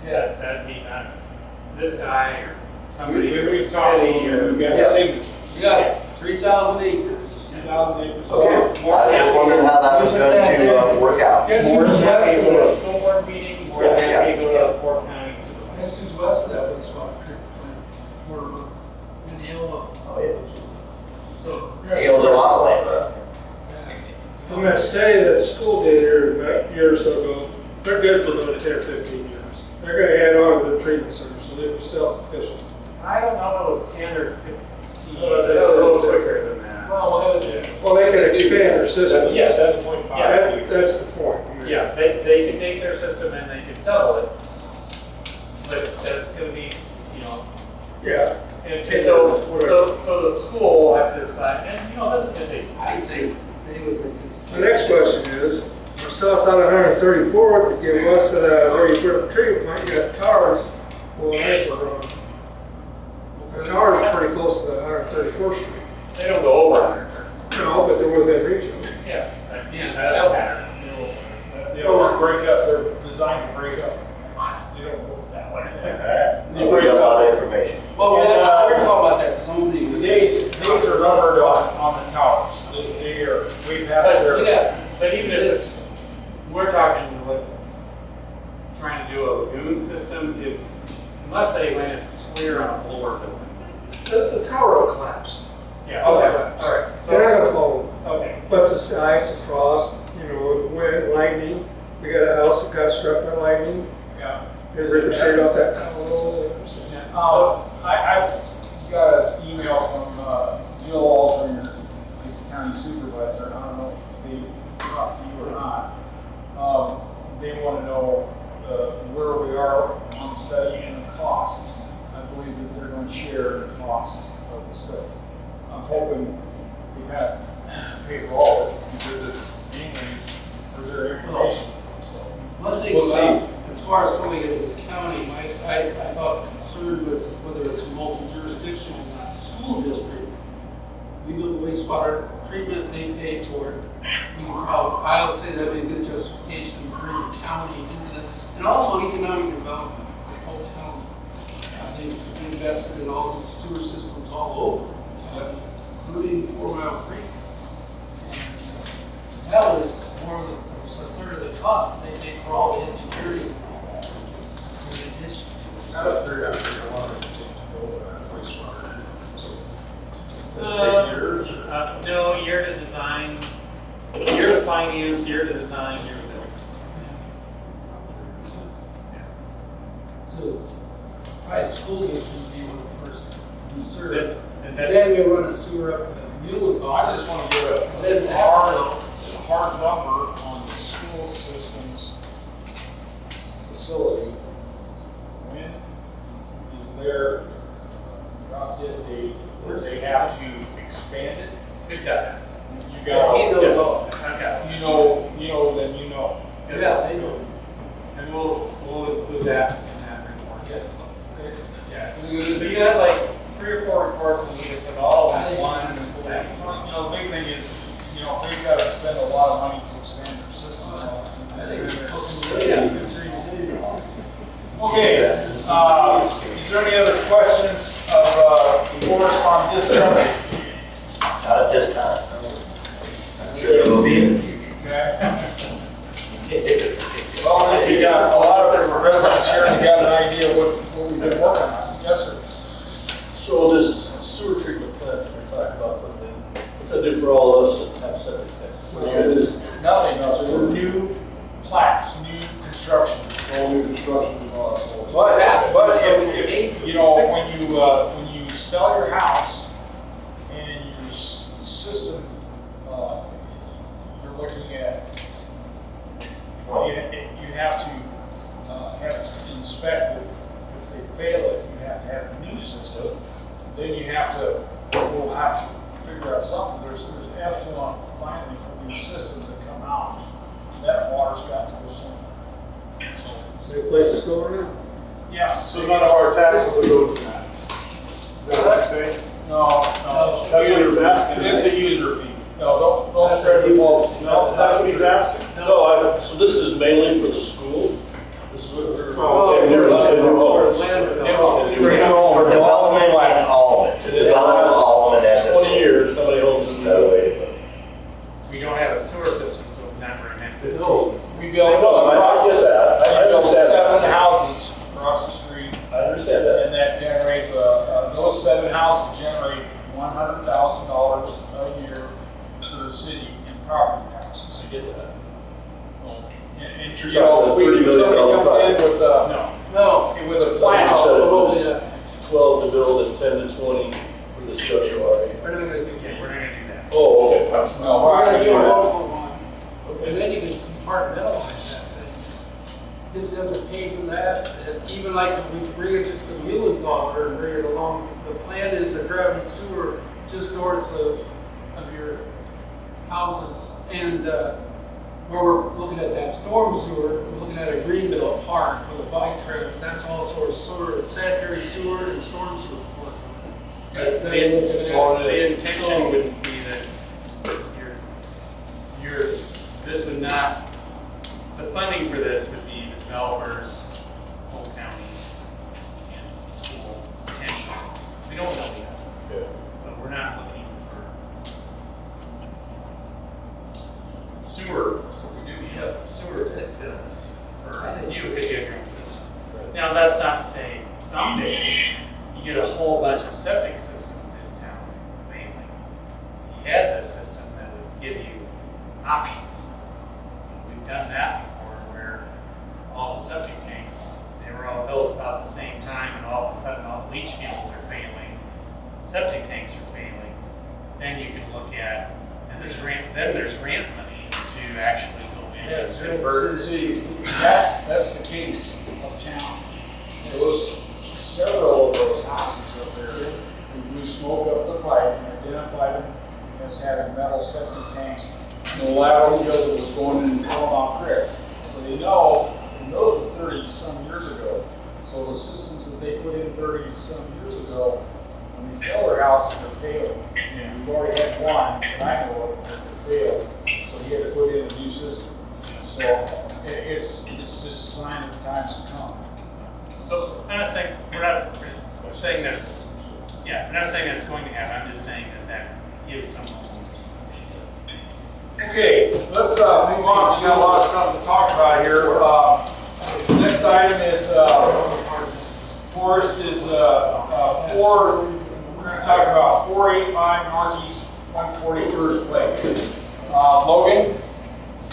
that'd be, this guy or somebody. We've talked to city or- them, we've got Yeah. a signature, You got 3,000 acres. 2,000 acres. Okay, I was just wondering how that was going to work out. Guess More who's than west happy of to go to a that? school board meeting, more than Yeah, happy to go to Polk County Supervisor. Guess who's west of that wastewater treatment plant? We're in the Elwell. Oh, yeah. So. He owns a lot of land. Yeah. I'm gonna say that the school did here about a year or so ago, they're good for another 10 or 15 years. They're gonna add on to the treatment center, so they're self-sufficient. I don't know if it was 10 or 15, Oh, that's a little quicker than that. Well, Well, they can expand their system. Yes. 7.5. That's the point. I mean, Yeah, they could take their system and double it. But that's gonna be, you know, Yeah. and so the school will have to decide, and you know, this is gonna take some I time. think they would just. The next question is, for south side of 134th, to get west of the, where you put up the treatment plant, you got towers. Well, that's what wrong. The towers are pretty close to the 134th Street. They don't go over 100. No, but they're within reach of it. Yeah. Yeah. That'll matter. They don't break up, they're designed to break up. They don't go that way. We got a lot of information. Well, And, that's, we're talking about that zoning. The days are numbered on the towers. They are way past their. Yeah, But even if this, we're talking like trying to do a lagoon system, unless they when it's square on a floor building. The tower will collapse. Yeah, okay, all right. They're not So, gonna fall. okay, But it's the ice, the frost, you know, wind, lightning. We got a house that got struck by lightning. Yeah. It ricocheted off that tower. I've got an email from Jill Alter, your county supervisor. I don't know if they talked to you or not. They want to know where we are on the study and the cost. I believe that they're going to share the cost of the study. I'm hoping we have to pay for all of it because it's mainly for their information. So one thing we'll about, see. as far as something in the county, I thought the concern was whether it's multi-jurisdictional or not. The school district, we build the wastewater treatment, they pay for it. I would say that would be a good justification to bring the county into that. And also economic development, the whole county. They invested in all these sewer systems all over, including 4 Mile Creek. And that was more than, it was a third of the cost, but they paid for all the engineering and all that. In addition. Not a third, I think a lot of us take to build that wastewater. So, take years. no, year to design, year to finance, year to design, year to build. So, the school district would be one of the first to serve. And And that's, then we run a sewer up to Muhlenberg. I just want to get a hard number on the school system's facility. When is their drop dead date where they have to expand it? we've got that. You He got, knows all. I've got it. you know, then you know. Yeah, they know. And we'll include that in that report. Yeah. Yeah, so we got like 3 or 4 reports and we can put all in one. thing. You know, the big thing is, you know, if they've got to spend a lot of money to expand their system. I think Okay, is there any other questions for us on this subject? Not at this time. I'm sure there will be in the future. Okay. Well, at least we got a lot of the residents here and got an idea what we've been working on. Yes, sir. So this sewer treatment plant that we're talking about, what's that do for all of us that have septic tanks? Nothing, it's for new plants, new construction. All new construction and all that stuff. But if, you know, when you sell your house and your system, you're looking at, you have to inspect it. If they fail it, you have to have a new system. Then we'll have to figure out something. There's effluent finally from these systems that come out. That water's got to go somewhere. Same place it's going now. Yeah. So none of our taxes will go to that. Is that what you're saying? No. That's what he's asking. It's a user fee. No, don't spread the fault. No, that's what he's asking. No, so this is mainly for the school? This is what we're. Oh, Okay, for they're- land development. For development and all of it. And in the Development, last all of it, that's 20 years, how many homes have we no built? way. We don't have a sewer system, so it's not very many. No. We built, No, I get that. I built understand 7 houses across the street, I understand that. and that generates, those 7 houses generate $100,000 a year to the city in property taxes. I get that. And You're you know, talking if a $30 million somebody comes project. in with No. No. a plan, You said it Oh, was yeah. 12 to build and 10 to 20 for this WRA. We're not gonna do Yeah, that. we're not gonna do that. Oh, okay. no, We're gonna do a that. local one. And then you can compartmentalize that thing. get them to pay for that, and even like if we bring it just a mule hauler and bring it along, the plan is a gravity sewer just north of your houses, and, where we're looking at that storm sewer, we're looking at a Greenbelt Park with a bike trail, that's also a sewer, sanitary sewer and storm sewer. The intention would be that this would not, the funding for this would be the developers, whole county, and school potential. We don't know yet, but we're not looking for sewer, sewer bills for you to get your own system. Now, that's not to say someday you get a whole bunch of septic systems in town, failing. If you had this system, that would give you options. We've done that before, where all the septic tanks, they were all built about the same time, and all of a sudden all the leach fields are failing, septic tanks are failing. Then you can look at, and there's grant money to actually go in and convert. See, that's the case uptown. Those, several of those houses up there, we blew smoke up the pipe and identified them as having metal septic tanks in the lateral field that was going in Alleman Creek. So they know, and those were 30-some years ago. So the systems that they put in 30-some years ago, when they sell their houses, they're failing. And we've already had one that I know of that failed. So he had to put in a new system. So it's just a sign of the times to come. So I'm not saying, we're not saying that's, we're not saying that it's going to happen, I'm just saying that gives some homeowners. Okay, let's move on. We got a lot of stuff to talk about here. The next item is Forest is we're going to talk about 485 Northeast 141st Place. Logan, I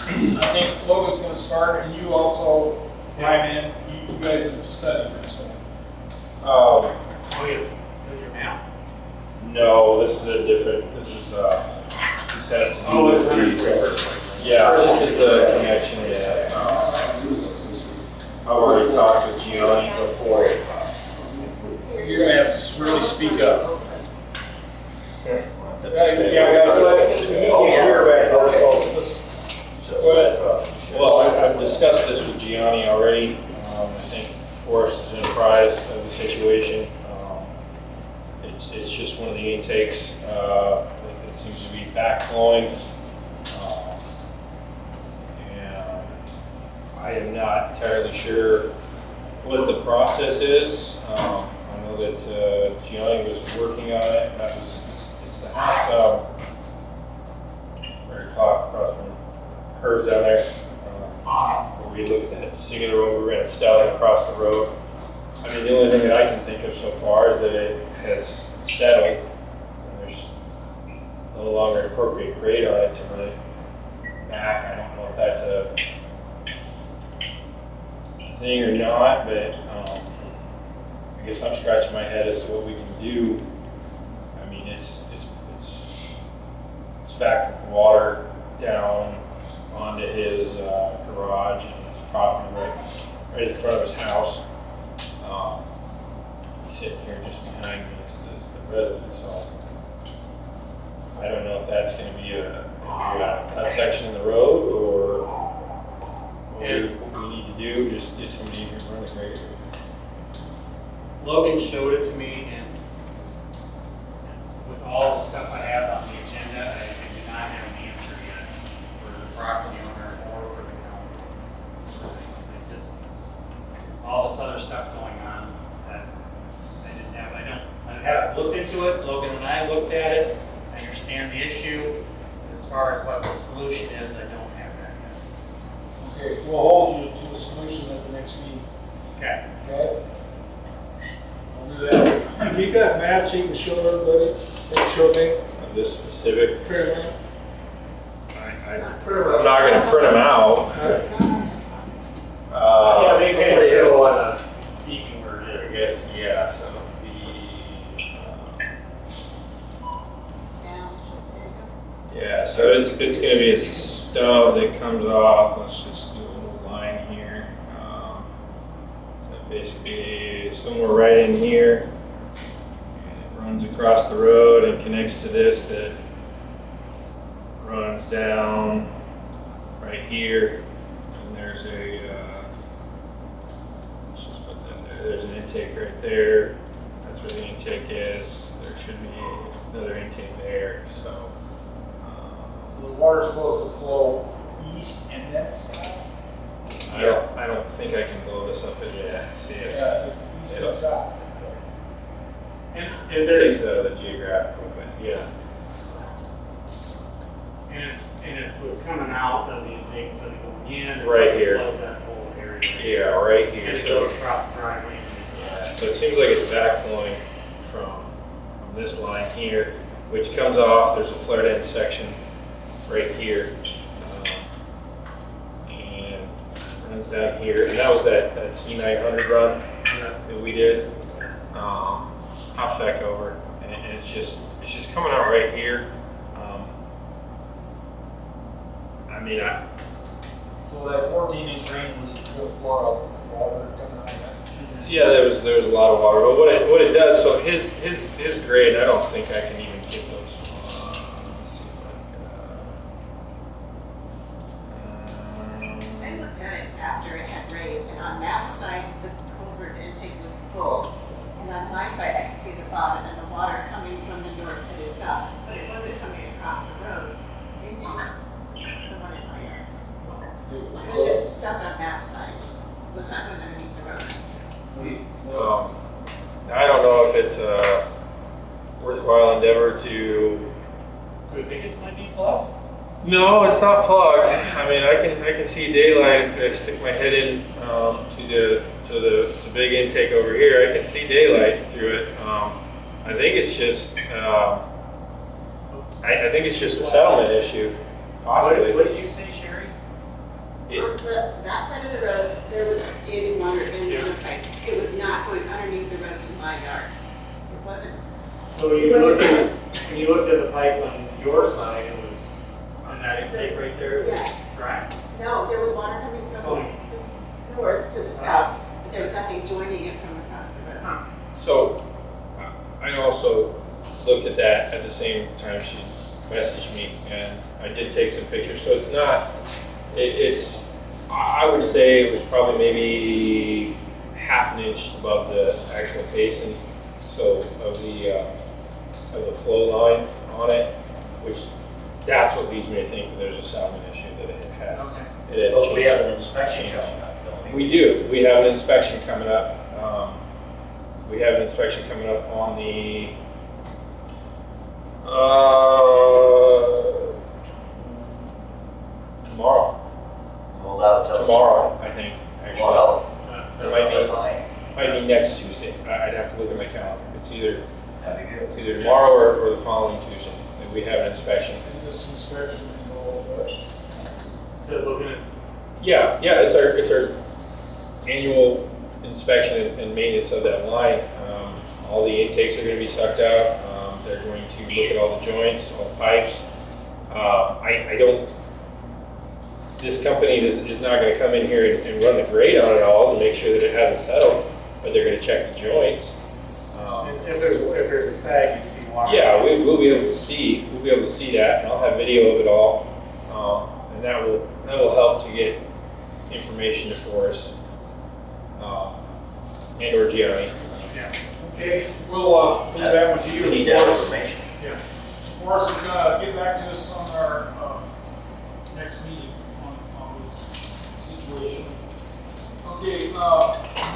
think Logan's going to start, and you also, Ryan, you guys have studied this one. Oh, With your map? no, this is a different, this has to do with the, yeah, this is the connection that, I've already talked with Gianni before. You're going to have to really speak up. Okay. Go ahead. Well, I've discussed this with Gianni already. I think Forrest is apprised of the situation. It's just one of the intakes. It seems to be backflowing. And I am not entirely sure what the process is. I know that Gianni was working on it. It's the house very across from hers down there. Where we looked at Singular Road, we ran a stallion across the road. I mean, the only thing that I can think of so far is that it has settled, and there's no longer appropriate grade on it to run it back. I don't know if that's a thing or not, but I guess I'm scratching my head as to what we can do. I mean, it's back from water down onto his garage and his property right in front of his house. He's sitting here just behind me as the resident, so I don't know if that's going to be a cut section in the road or what we need to do. Just get somebody who can run the grader. Logan showed it to me, and with all the stuff I have on the agenda, I do not have an answer yet for the property owner or for the council. I just, all this other stuff going on that I didn't have, I haven't looked into it. Logan and I looked at it. I understand the issue. As far as what the solution is, I don't have that yet. Okay, we'll hold you to a solution at the next meeting. Okay. Okay? We'll do that. Have you got maps you can show everybody? Can you show me? Of this specific, Fairland? I'm not going to print them out. Yeah, they can show on a beacon where I it is. guess, yeah, so yeah, so it's going to be a stub that comes off. Let's just do a little line here. basically somewhere right in here. And it runs across the road and connects to this that runs down right here. And there's let's just put that there. There's an intake right there. That's where the intake is. There should be another intake there. So So the water's supposed to flow east and then south? I don't think I can blow this up in yet. See it? Yeah, it's east and south. And It there's, takes it out of the geographical, but yeah. and it was coming out of the intake, so going in. and Right here. Floods that whole area. Yeah, right And here. it So, goes across the driveway. yeah, so it seems like it's backflowing from this line here, which comes off. There's a flared end section right here. And runs down here. And that was that C900 run that we did. Hops back over. And it's just coming out right here. So that 14-inch rain was a lot of water coming out of that. Yeah, there was a lot of water, but what it does, so his grade, I don't think I can even get those. Let's see if I looked at it after it had rained, and on that side, the culvert intake was full. And on my side, I could see the bottom and the water coming from the north headed south, but it wasn't coming across the road into the one in my yard. It was just stuck on that side. It was not going underneath the road. I don't know if it's a worthwhile endeavor to. Do you think it might be plugged? No, it's not plugged. I mean, I can see daylight if I stick my head in to the big intake over here. I can see daylight through it. I think it's just I think it's just a settlement issue, possibly. What did you say, Sherry? On that side of the road, there was standing water in the pipe. It was not going underneath the road to my yard. It wasn't. So when you looked at the pipe on your side, it was on that intake right there, it was Yeah. dry? No, there was water coming from the north to the south, but there was nothing joining it from across the road. So I also looked at that at the same time she messaged me, and I did take some pictures. So it's not. It's. I would say it was probably maybe half an inch above the actual basin, so of the flow line on it, which that's what leads me to think that there's a salmon issue, that it has. Okay. It has But we have changed. an inspection coming up, don't we? We do. We have an inspection coming up. We have an inspection coming up on the tomorrow. Well, that'll tell us. Tomorrow, I think. Actually, Well, it might fine. be next Tuesday. I'd have to look at my calendar. It's either That'd be good. tomorrow or the following Tuesday. And we have an inspection. Is this inspection involved? So looking at, Yeah, it's our annual inspection and maintenance of that line. All the intakes are going to be sucked out. They're going to look at all the joints, all the pipes. I don't. This company is not going to come in here and run the grade on it all to make sure that it hasn't settled, but they're going to check the joints. if there's a sag, you see water. Yeah, we'll be able to see that, and I'll have video of it all, and that will help to get information to Forrest and or Gianni. Yeah. Okay, we'll leave that one to you. We need that Forrest. information. Yeah. Forrest is gonna get back to us on our next meeting on this situation. Okay,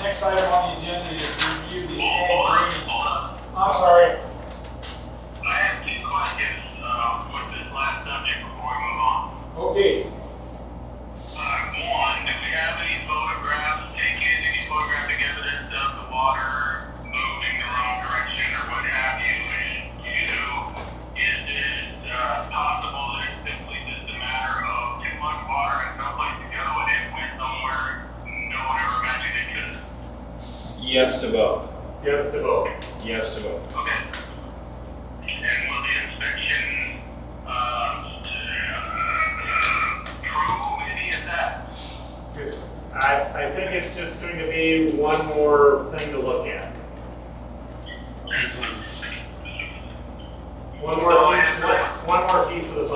next item on the agenda is review the ag drainage. I'm sorry. I have two questions with this last subject before we move on. Okay, One, do we have any photographs taken, any photographic evidence of the water moving the wrong direction or what have you? And two, is it possible that it's simply just a matter of too much water and no place to go and it went somewhere no one ever imagined it could? Yes to both. Yes to both. Yes to both. Okay. And will the inspection prove any of that? I think it's just going to be one more thing to look at. One more piece of the puzzle.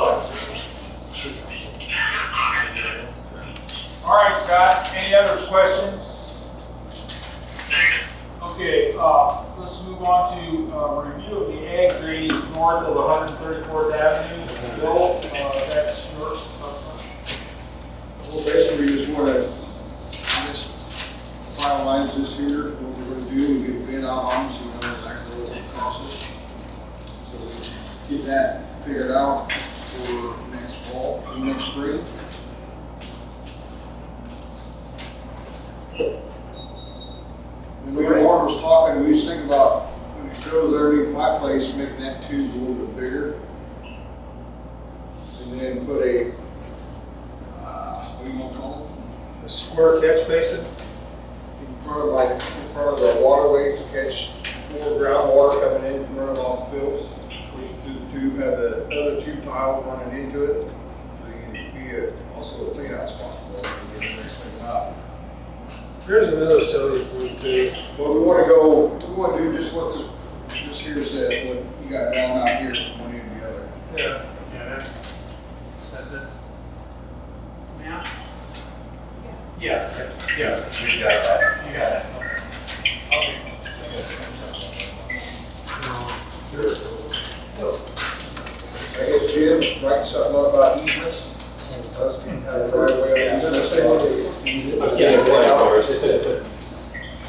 All right, Scott, any other questions? Okay, let's move on to review of the ag drainage north of 134th Avenue. Bill, that's yours. Well, basically, we just want to just finalize this here, what we're going to do, and get a bid out on, so we know exactly what it costs us. So we get that figured out for next fall, next spring. And we Warren was talking, we was thinking about, when it goes underneath my place, making that tube a little bit bigger. And then put a, what do you want to call it? A square catch basin. In front of the waterway to catch more groundwater coming in and running off the fields. Push it through the tube, have the other two tiles running into it. So you can be also a clean out spot for it, and get the next thing out. Here's another silly point too. But we want to do just what this here says, what you got down out here from one end to the other. Yeah. Yeah, that's this map. Yeah, yeah, You got that. you got it. Okay. I guess Jim, writing something up about easements.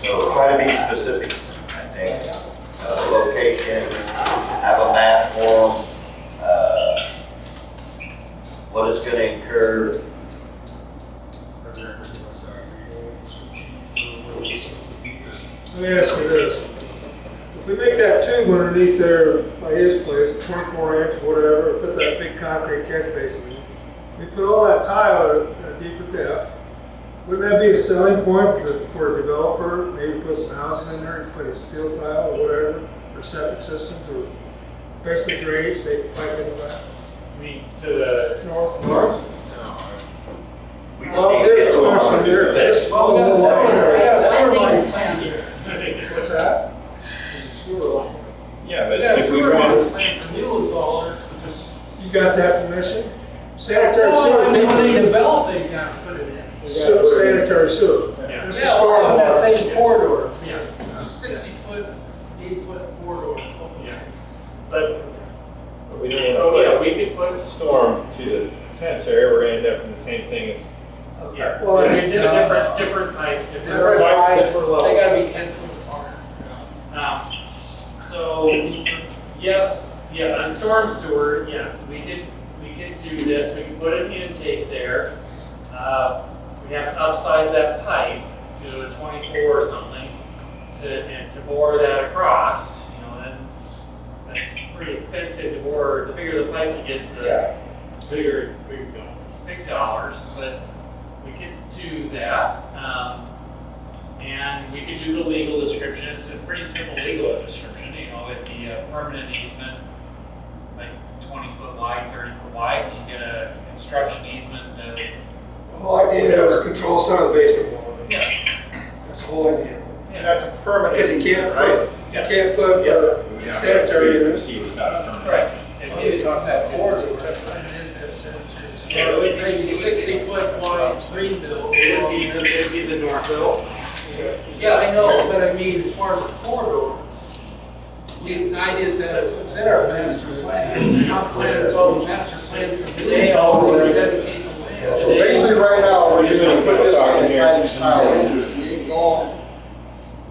So try to be specific, I think. Location, have a map for them. What it's gonna incur. Let me ask you this. If we make that tube underneath there by his place, 24 inch, whatever, put that big concrete catch basin in, we put all that tile at a deeper depth, wouldn't that be a selling point for a developer? Maybe put some houses in there and put his field tile or whatever, or septic systems, or basically drainage, they pipe into that. I mean, to the North? We just Well, need to here's get a the question water here. fixed. This small We got a little sewer line. line plan here. What's that? Sewer line. Yeah, We but got a if we sewer want, line plan for Muhlenthal. You got that permission? Sanitary Well, I mean, when they sewer. develop, they gotta put it in. Sanitary sewer. Yeah. This is Yeah, well, on that stormwater. same corridor, Yeah. 60-foot, 80-foot corridor. Yeah. But, we don't so want yeah, to we could put a put, storm to the sanitary, we're gonna end up in the same thing as. yeah, Well, we it's- did a different type, Different different. height, different level. they gotta be 10 foot apart. So, yes, yeah, on storm sewer, yes, we could do this, we could put an intake there. We have to upsize that pipe to a 24 or something to bore that across, you know, then that's pretty expensive to bore. The bigger the pipe you get, the big dollars, but we could do that. And we could do the legal description. It's a pretty simple legal description. You know, it'd be a permanent easement, like 20 foot wide, 30 foot wide. And you get a construction easement. The whole idea was control some of the basement wall. Yeah. That's the whole idea. Yeah. That's a permanent. Because you can't right? put sanitary in it. Right. Oh, you talk that corridor, maybe 60-foot wide green bill. It'd be the north bill. Yeah, I know, but I mean, as far as the corridor, the idea is that it's in our master plan. Our plan is all the master plan for today, all we dedicate the land. So basically, right now, we're just gonna put this in and tie these tile in. We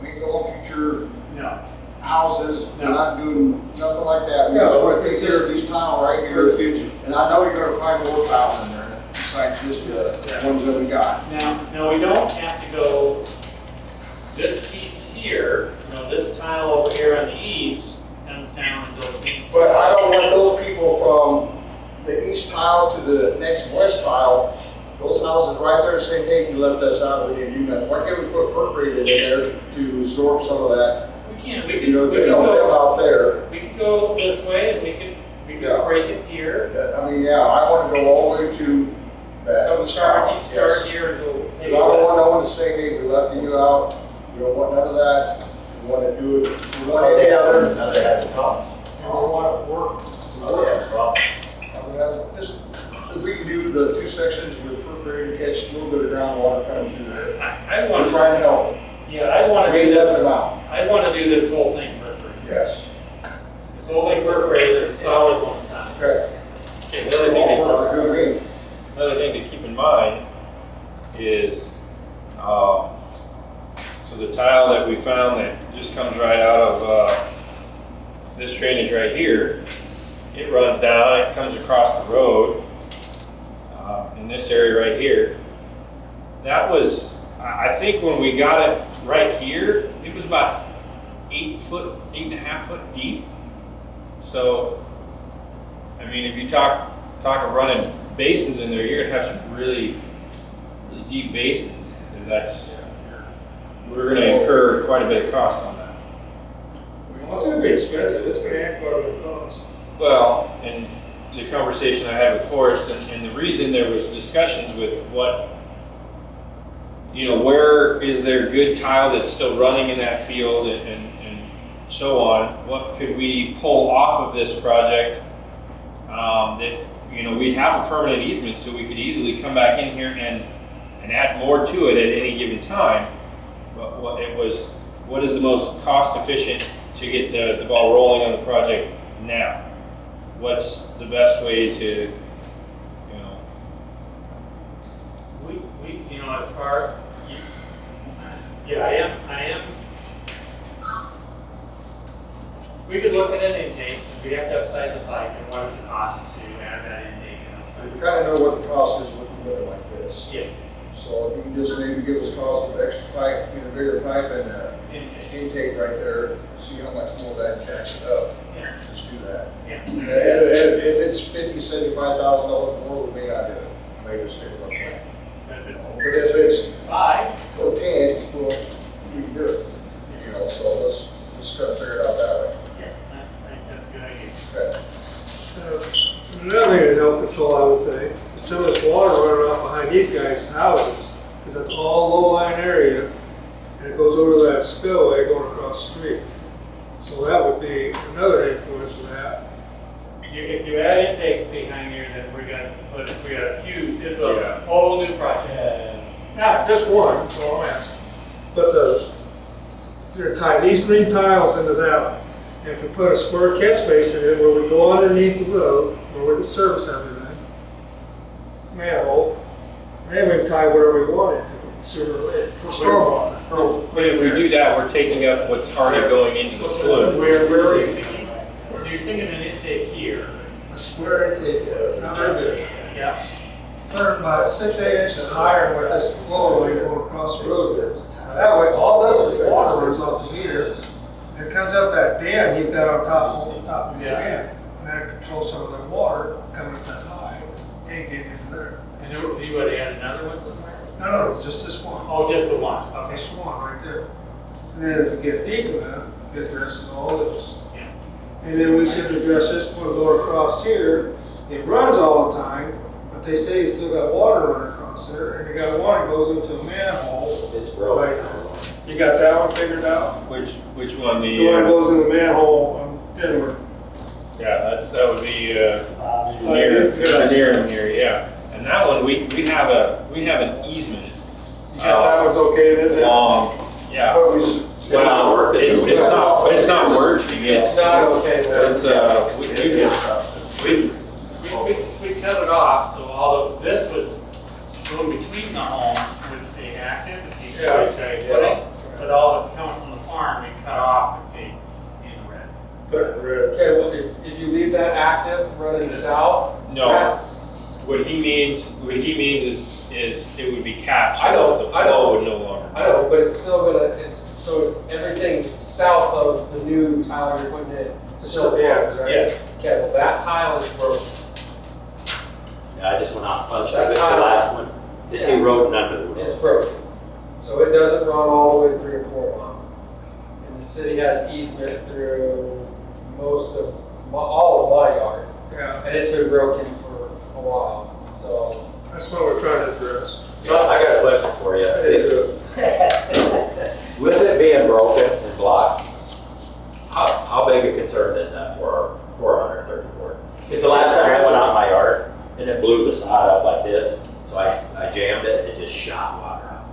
ain't going future No. houses, we're No. not doing nothing like that. We No, just wanna it's take care of these tile right For the here. future. And I know you're gonna find more tile in there, besides just the ones that we got. Now we don't have to go this piece here, you know, this tile over here on the east comes down and goes east. But I don't want those people from the east tile to the next west tile, those houses right there saying, hey, you left us out, we didn't do nothing. Why can't we put perforated in there to absorb some of that? We can, we You could, know, we to could help them go, out there. we could go this way and we could Yeah. break it here. I mean, yeah, I wanna go all the way to that. So start Yes. here and go I don't want no one to say, hey, we left you out, we don't want none of that, we wanna do it, we want Well, any they have, other. now they have problems. I don't want it to work. Well, they have problems. Just, if we can do the 2 sections with perforated catch, a little bit of groundwater coming through there. I We're want to, trying to help. yeah, I want to We do left this, them out. I want to do this whole thing perforated. Yes. This whole thing perforated, it's solid on the side. Okay. Okay, the other thing to- Work good with me. Another thing to keep in mind is, so the tile that we found that just comes right out of this drainage right here, it runs down, it comes across the road in this area right here. That was, I think when we got it right here, it was about 8.5 foot deep. So, I mean, if you talk of running basins in there, you're gonna have some really, really deep basins. And we're gonna incur quite a bit of cost on that. Well, it's gonna be expensive, it's gonna add quite a bit of cost. Well, and the conversation I had with Forrest, and the reason there was discussions with what, where is there good tile that's still running in that field and so on, what could we pull off of this project that, we'd have a permanent easement so we could easily come back in here and add more to it at any given time. But what is the most cost efficient to get the ball rolling on the project now? What's the best way to, As far, yeah, I am. We could look at an intake, we have to upsize the pipe, and what is the cost to add that intake and We upsize? kind of know what the cost is with a building like this. Yes, So if you can just maybe give us cost of extra pipe, bigger pipe and intake, intake right there, see how much more that jacks it up. yeah, Just do that. yeah. And if it's $50,000-$75,000 more, we may not do it. Maybe just take a look at it. But if But if it's it's 5, or 10, well, we can do it. So let's kind of figure it out that way. yeah, I think that's a good idea. Okay. Another thing to help control, I would think, is some of this water running off behind these guys' houses, because that's all low-lying area, and it goes over to that spillway going across the street. So that would be another influence of that. If you add intakes behind here, then we got a huge, it's a Yeah. whole new project. Not just one, that's all I'm asking. But they're tying these green tiles into that one. And if we put a square catch basin in where we go underneath the road, where we can service everything, manhole, then we can tie whatever we want into sewer, for stormwater. but if we do that, we're taking up what's already going into the fluid. Where are you thinking? So you're thinking an intake here. A square intake, not very big. Yeah. Turn about 6 8 inches higher than what this flow line going across the road is. That way, all this is water runs off of here, and it comes up that dam he's got on top of his dam. And that controls some of the water coming up that high, and getting into there. And you would add another one somewhere? No, it's just this one. Oh, just the one, okay. This one right there. And then if you get deep enough, it addresses all this. Yeah. And then we should address this one going across here. It runs all the time, but they say it's still got water running across there, and you got water goes into a manhole. It's Right. You got that one figured out? Which one, The one that goes in the manhole on Denver. yeah, that would be engineering here, yeah. And that one, we have an easement. You got that one's okay then? Long, yeah. But we should- Well, it's not working, It's not okay. it's, We cut it off, so all of this was going between the homes would stay active, if these guys stay putting, but all that coming from the farm, we cut off and take in red. Put it in red. Okay, well, if you leave that active running south. no. What he means is it would be capped, I know, so the I know. flow would no longer. I know, but it's still gonna, so everything south of the new tile you're putting in still flows, right? Yes. Okay, well, that tile is broken. Yeah, I just went out and punched That it, the tile- last one, the Yeah. two road and under the road. It's broken. So it doesn't run all the way through to 4 Mile. And the city has easement through all of my yard. Yeah, And it's been broken for a while, so. that's what we're trying to address. So I got a question for you. With it being broken and blocked, how big a concern is that for 134? It's the last time I went out in my yard and it blew the sod up like this, so I jammed it and it just shot water out.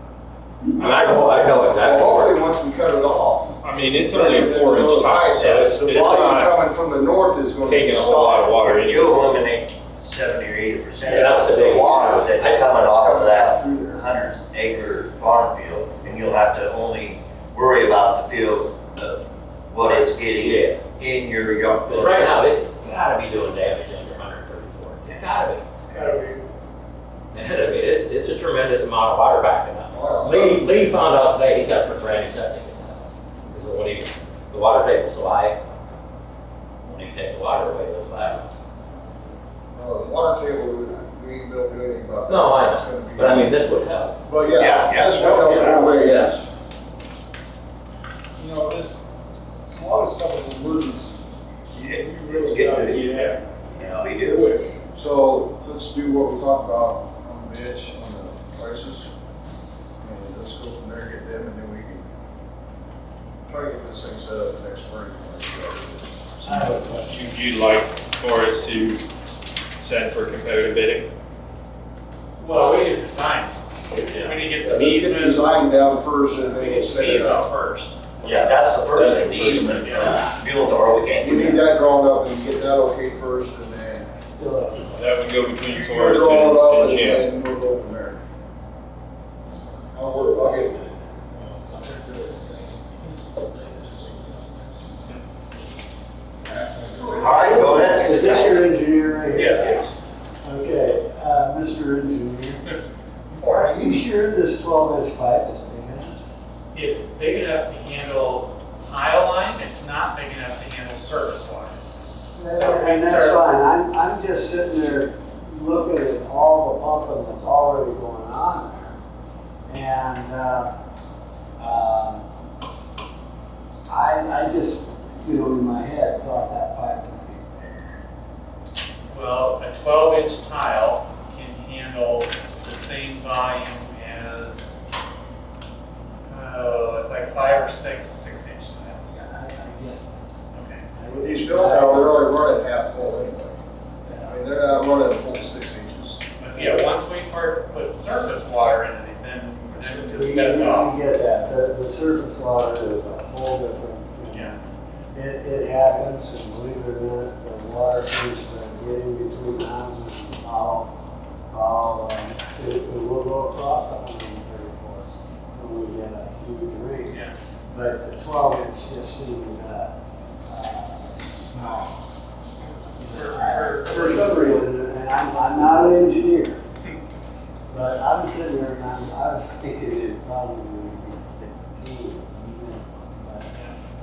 And I know exactly. Well, hopefully, once we cut it off. I mean, it's only a 4-inch tile, so it's The volume not coming from the north is gonna be taking a whole lot of water anyway. You'll eliminate 70 or 80% That's the of the big water that's coming off of that Through there. 100-acre farm field, and you'll have to only worry about the field, what it's getting Yeah. in your yard. Because right now, it's gotta be doing damage under 134. It's gotta be. It's gotta be. And I mean, it's a tremendous amount of water backing up. Wow. Lee found out today he's got to put brand new septic in his house. Because when the water table so high, when he take the water away, those laterals. The water table, we ain't built anything about that. No, I It's know. gonna be- But I mean, this would help. But Yeah, yeah, yeah. this one helps Yeah. all the way. Yes. You know, this, a lot of stuff is emergency. Yeah. You really Get gotta it. get Yeah, we it do. quick. So let's do what we talked about on the bitch, on the prices. And let's go from there, get them, and then we can try to get this thing set up next spring. I have a question. You'd like for us to send for competitive bidding? Well, we need to design something. We need to get some Let's get the easements. design down first, and We then need we'll some set it easements up. first. Yeah, that's the first thing, the easement, build or we can't We do need that. that drawn up and get that okay first, and then Still have. That would go between you Forest draw it up, and Jim. and then we'll go from there. I'll get it. All right, go ahead. Is this your engineer right here? Yes. Okay, Mr. Engineer, are you sure this 12-inch pipe is big enough? It's big enough to handle tile line, it's not big enough to handle surface water. So And that's fine, I'm just sitting there looking at all the pumping that's already going on there. And, I just, in my head, thought that pipe would be Well, a 12-inch tile can handle the same volume as, it's like 5 or 6 6-inch tiles. I get it. Okay. With these fill tile, they're only running half full anyway. I mean, they're not running a full 6 inches. But yeah, once we put surface water into it, then We that's off. get that, the surface water is a whole different thing. Yeah. It happens, and believe it or not, the water seems to get in between houses and so it will go across 134th when we get a huge rain. Yeah. But the 12-inch just seemed, small. For some reason, and I'm not an engineer, but I'm sitting there and I was thinking it probably would be 16. But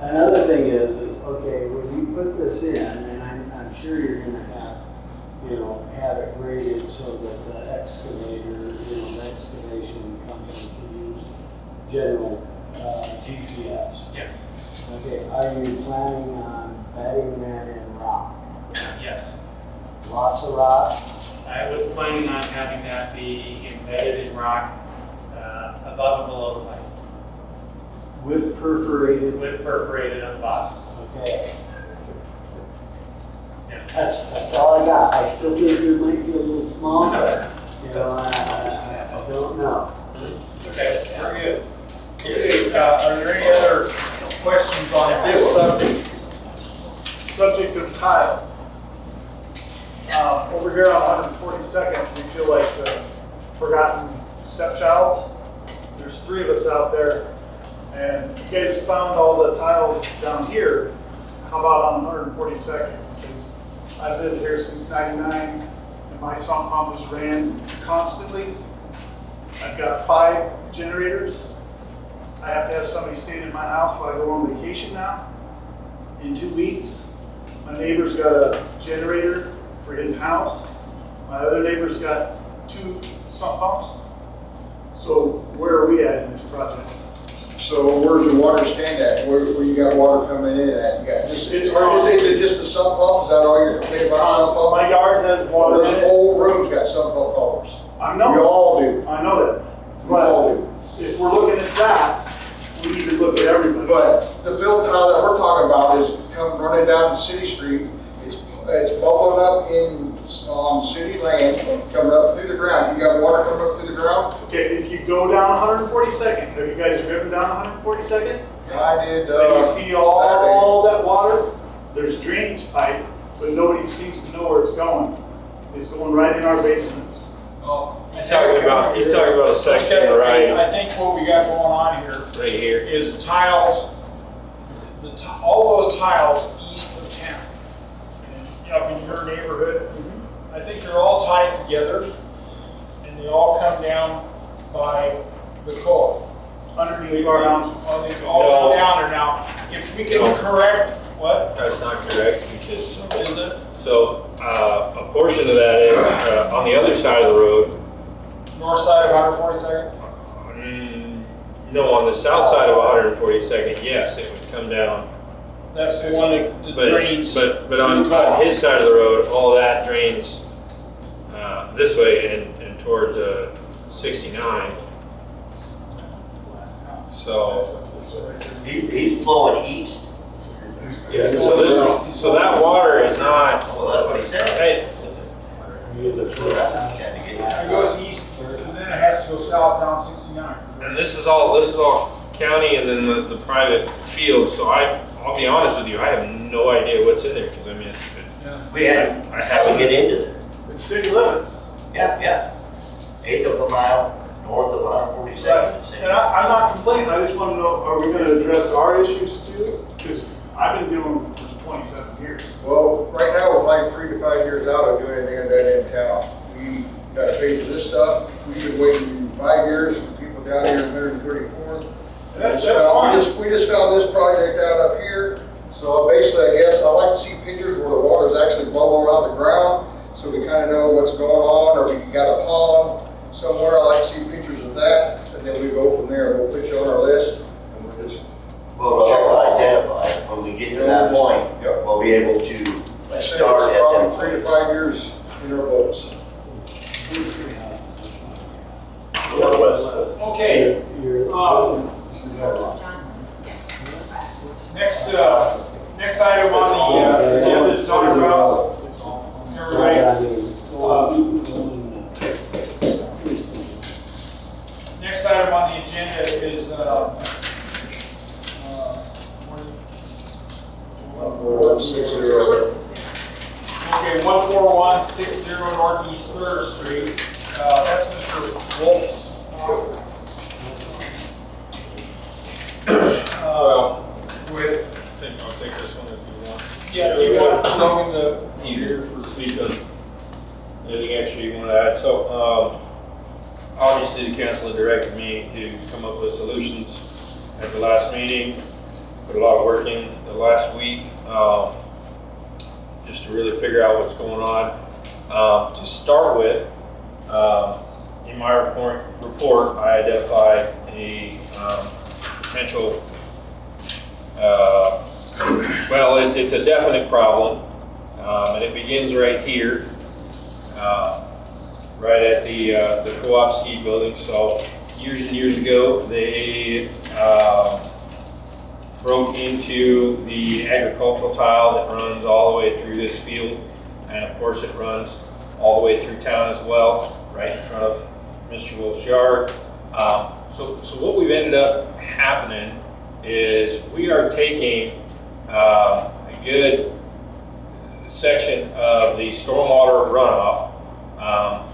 another thing is, okay, when you put this in, and I'm sure you're gonna have it graded so that the excavator, the excavation company can use general, GPS. Yes. Okay, are you planning on bedding that in rock? Yes. Lots of rock? I was planning on having that be embedded in rock above and below the pipe, With perforated? with perforated on the bottom. Okay, Yes. that's all I got. I still think it might be a little small, but, I don't know. Okay, very good. Okay, are there any other questions on this subject? Subject of tile. Over here on 142nd, we feel like the forgotten stepchilds. There's 3 of us out there, and you guys found all the tiles down here. How about on 142nd? Because I've lived here since '99, and my sump pump is ran constantly. I've got 5 generators. I have to have somebody staying in my house while I go on vacation now in 2 weeks. My neighbor's got a generator for his house. My other neighbor's got 2 sump pumps. So where are we at in this project? So where's your water stand at? Where you got water coming in at? You got just, It's is it just a sump pump? Is that all you're complaining about, sump pump? My yard has water in This it. whole room's got sump pump pumps. I We know, all do. I know that. We all do. But if we're looking at that, we need to look at everybody. But the fill tile that we're talking about is come running down the city street. It's bubbling up on city land, coming up through the ground. You got water coming up through the ground? Okay, if you go down 142nd, have you guys driven down 142nd? I did, And you see all that water? There's drainage pipe, but nobody seems to know where it's going. It's going right in our basements. He's talking about a section Okay, right, I think what we got going on here right here. is tiles, all those tiles east of town. And up in your neighborhood, I think they're all tied together and they all come down by the co-op. Underneath our house. All down there now. If we can correct, what? That's not correct, because, Is it? so, a portion of that is, on the other side of the road. North side of 142nd? No, on the south side of 142nd, yes, it would come down. That's the one that drains. But on his side of the road, all that drains, this way and towards, 69. So, He's flowing east. yeah, so that water is not. Well, that's what he said. Hey, It goes east and then it has to go south down 69. and this is all county and then the private fields, so I'll be honest with you, I have no idea what's in there, because I mean, We had, I how we haven't. get into there. It's city limits. Yeah. 1/8 of a mile north of 142nd. And I'm not complaining, I just want to know, are we going to address our issues too? Because I've been doing this for 27 years. Well, right now, we're like 3 to 5 years out of doing anything in that in town. We gotta pay for this stuff. We've been waiting 5 years for people down here in 134th. That's fine. We just found this project out up here. So basically, I guess I like to see pictures where the water is actually bubbling around the ground, so we kind of know what's going on, or we got a pond somewhere. I like to see pictures of that, and then we go from there. We'll put you on our list, and we'll just Well, we'll identify it. When we get to that point, Yep. we'll be able to I say start it's at probably that 3 to place. 5 years in our books. Okay, next item on the agenda to talk about, everybody, next item on the agenda is, okay, 14160 Northeast 3rd Street. That's Mr. Wolf. With, I think I'll take this one if you want. yeah, you want to go in the, Here for speak on anything extra you want to add. So, obviously the council had directed me to come up with solutions at the last meeting. Put a lot of work in the last week, just to really figure out what's going on. To start with, in my report, I identified a potential, well, it's a definite problem, and it begins right here, right at the co-op ski building. So years and years ago, they broke into the agricultural tile that runs all the way through this field, and of course it runs all the way through town as well, right in front of Mr. Wolf's yard. So what we've ended up happening is we are taking a good section of the stormwater runoff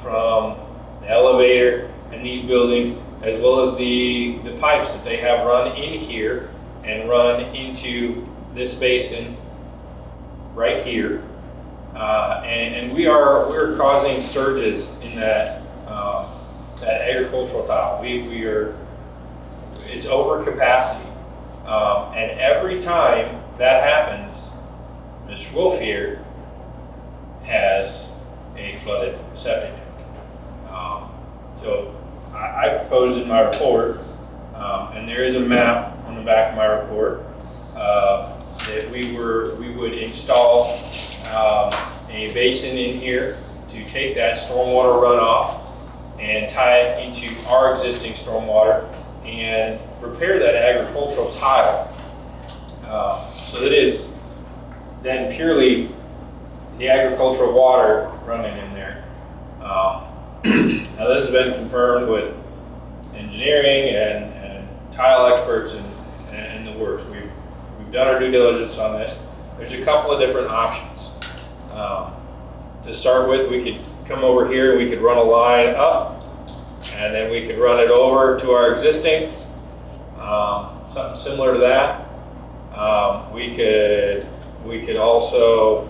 from the elevator and these buildings, as well as the pipes that they have run in here and run into this basin right here. And we're causing surges in that agricultural tile. It's over capacity. And every time that happens, Mr. Wolf here has a flooded septic tank. So I proposed in my report, and there is a map on the back of my report, that we would install a basin in here to take that stormwater runoff and tie it into our existing stormwater and repair that agricultural tile. So that is then purely the agricultural water running in there. Now this has been confirmed with engineering and tile experts and the works. We've done our due diligence on this. There's a couple of different options. To start with, we could come over here and we could run a line up, and then we could run it over to our existing, something similar to that. We could also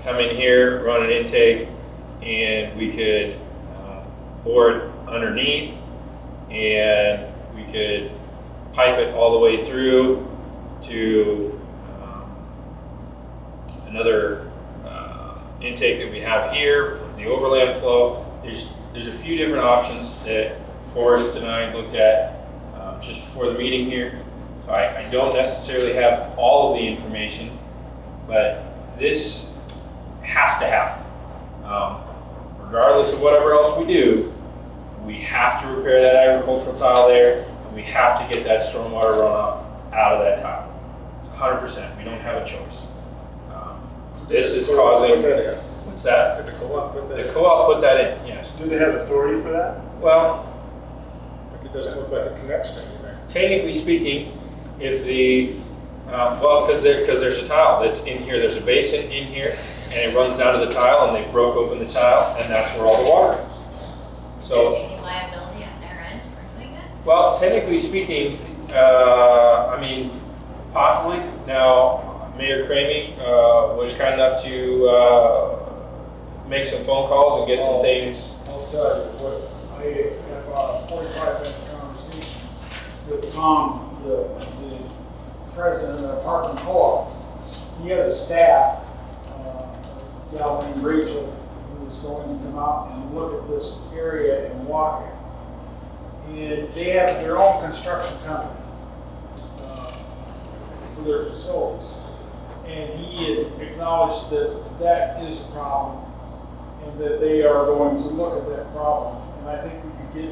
come in here, run an intake, and we could bore it underneath, and we could pipe it all the way through to another intake that we have here for the overland flow. There's a few different options that Forrest and I looked at just before the meeting here. So I don't necessarily have all of the information, but this has to happen. Regardless of whatever else we do, we have to repair that agricultural tile there, and we have to get that stormwater runoff out of that tile. 100%. We don't have a choice. This is causing. What's that? Did the co-op put that The in? co-op put that in, yes. Do they have authority for that? Well, Like, it doesn't look like it connects to anything. technically speaking, if the, because there's a tile that's in here, there's a basin in here, and it runs down to the tile, and they broke open the tile, and that's where all the water goes. So, Taking liability on their end for doing this? well, technically speaking, I mean, possibly. Now, Mayor Cramey was kind enough to make some phone calls and get some things. I'll tell you what, I have a 45-minute conversation with Tom, the president of the Parkland Co-op. He has a staff, a gal named Rachel, who's going to come out and look at this area and walk it. And they have their own construction company for their facilities. And he had acknowledged that that is a problem and that they are going to look at that problem. And I think we could get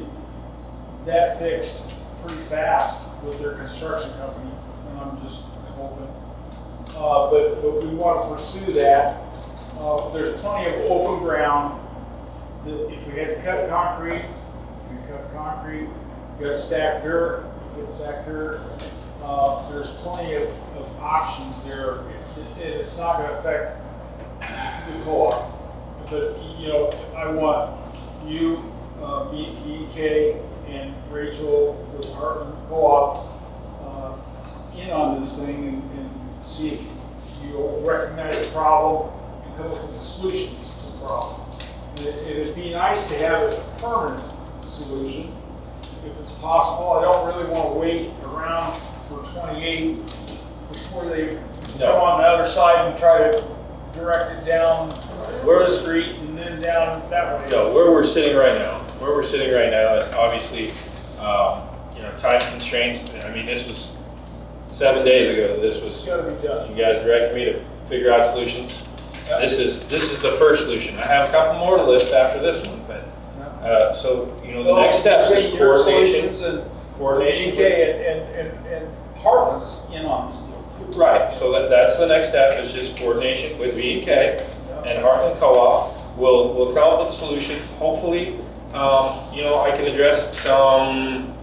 that fixed pretty fast with their construction company, and I'm just hoping. But we want to pursue that. There's plenty of open ground that if we had to cut concrete, we could cut concrete. We got to stack dirt, we could stack dirt. There's plenty of options there. It's not going to affect the co-op. But, you know, I want you, BK, and Rachel with Heartland Co-op in on this thing and see if you'll recognize the problem and come up with solutions to the problem. It'd be nice to have a permanent solution if it's possible. I don't really want to wait around for 28 before they come on the other side and try to direct it down the street and then down that way. No, where we're sitting right now is obviously, time constraints. I mean, this was 7 days ago. This was. It's got to be done. You guys directed me to figure out solutions. Yep. This is the first solution. I have a couple more to list after this one, but so the next steps is coordination. Coordination. And Heartland's in on this deal too. Right. So that's the next step is just coordination with V&K and Heartland Co-op. We'll come up with a solution. Hopefully, I can address some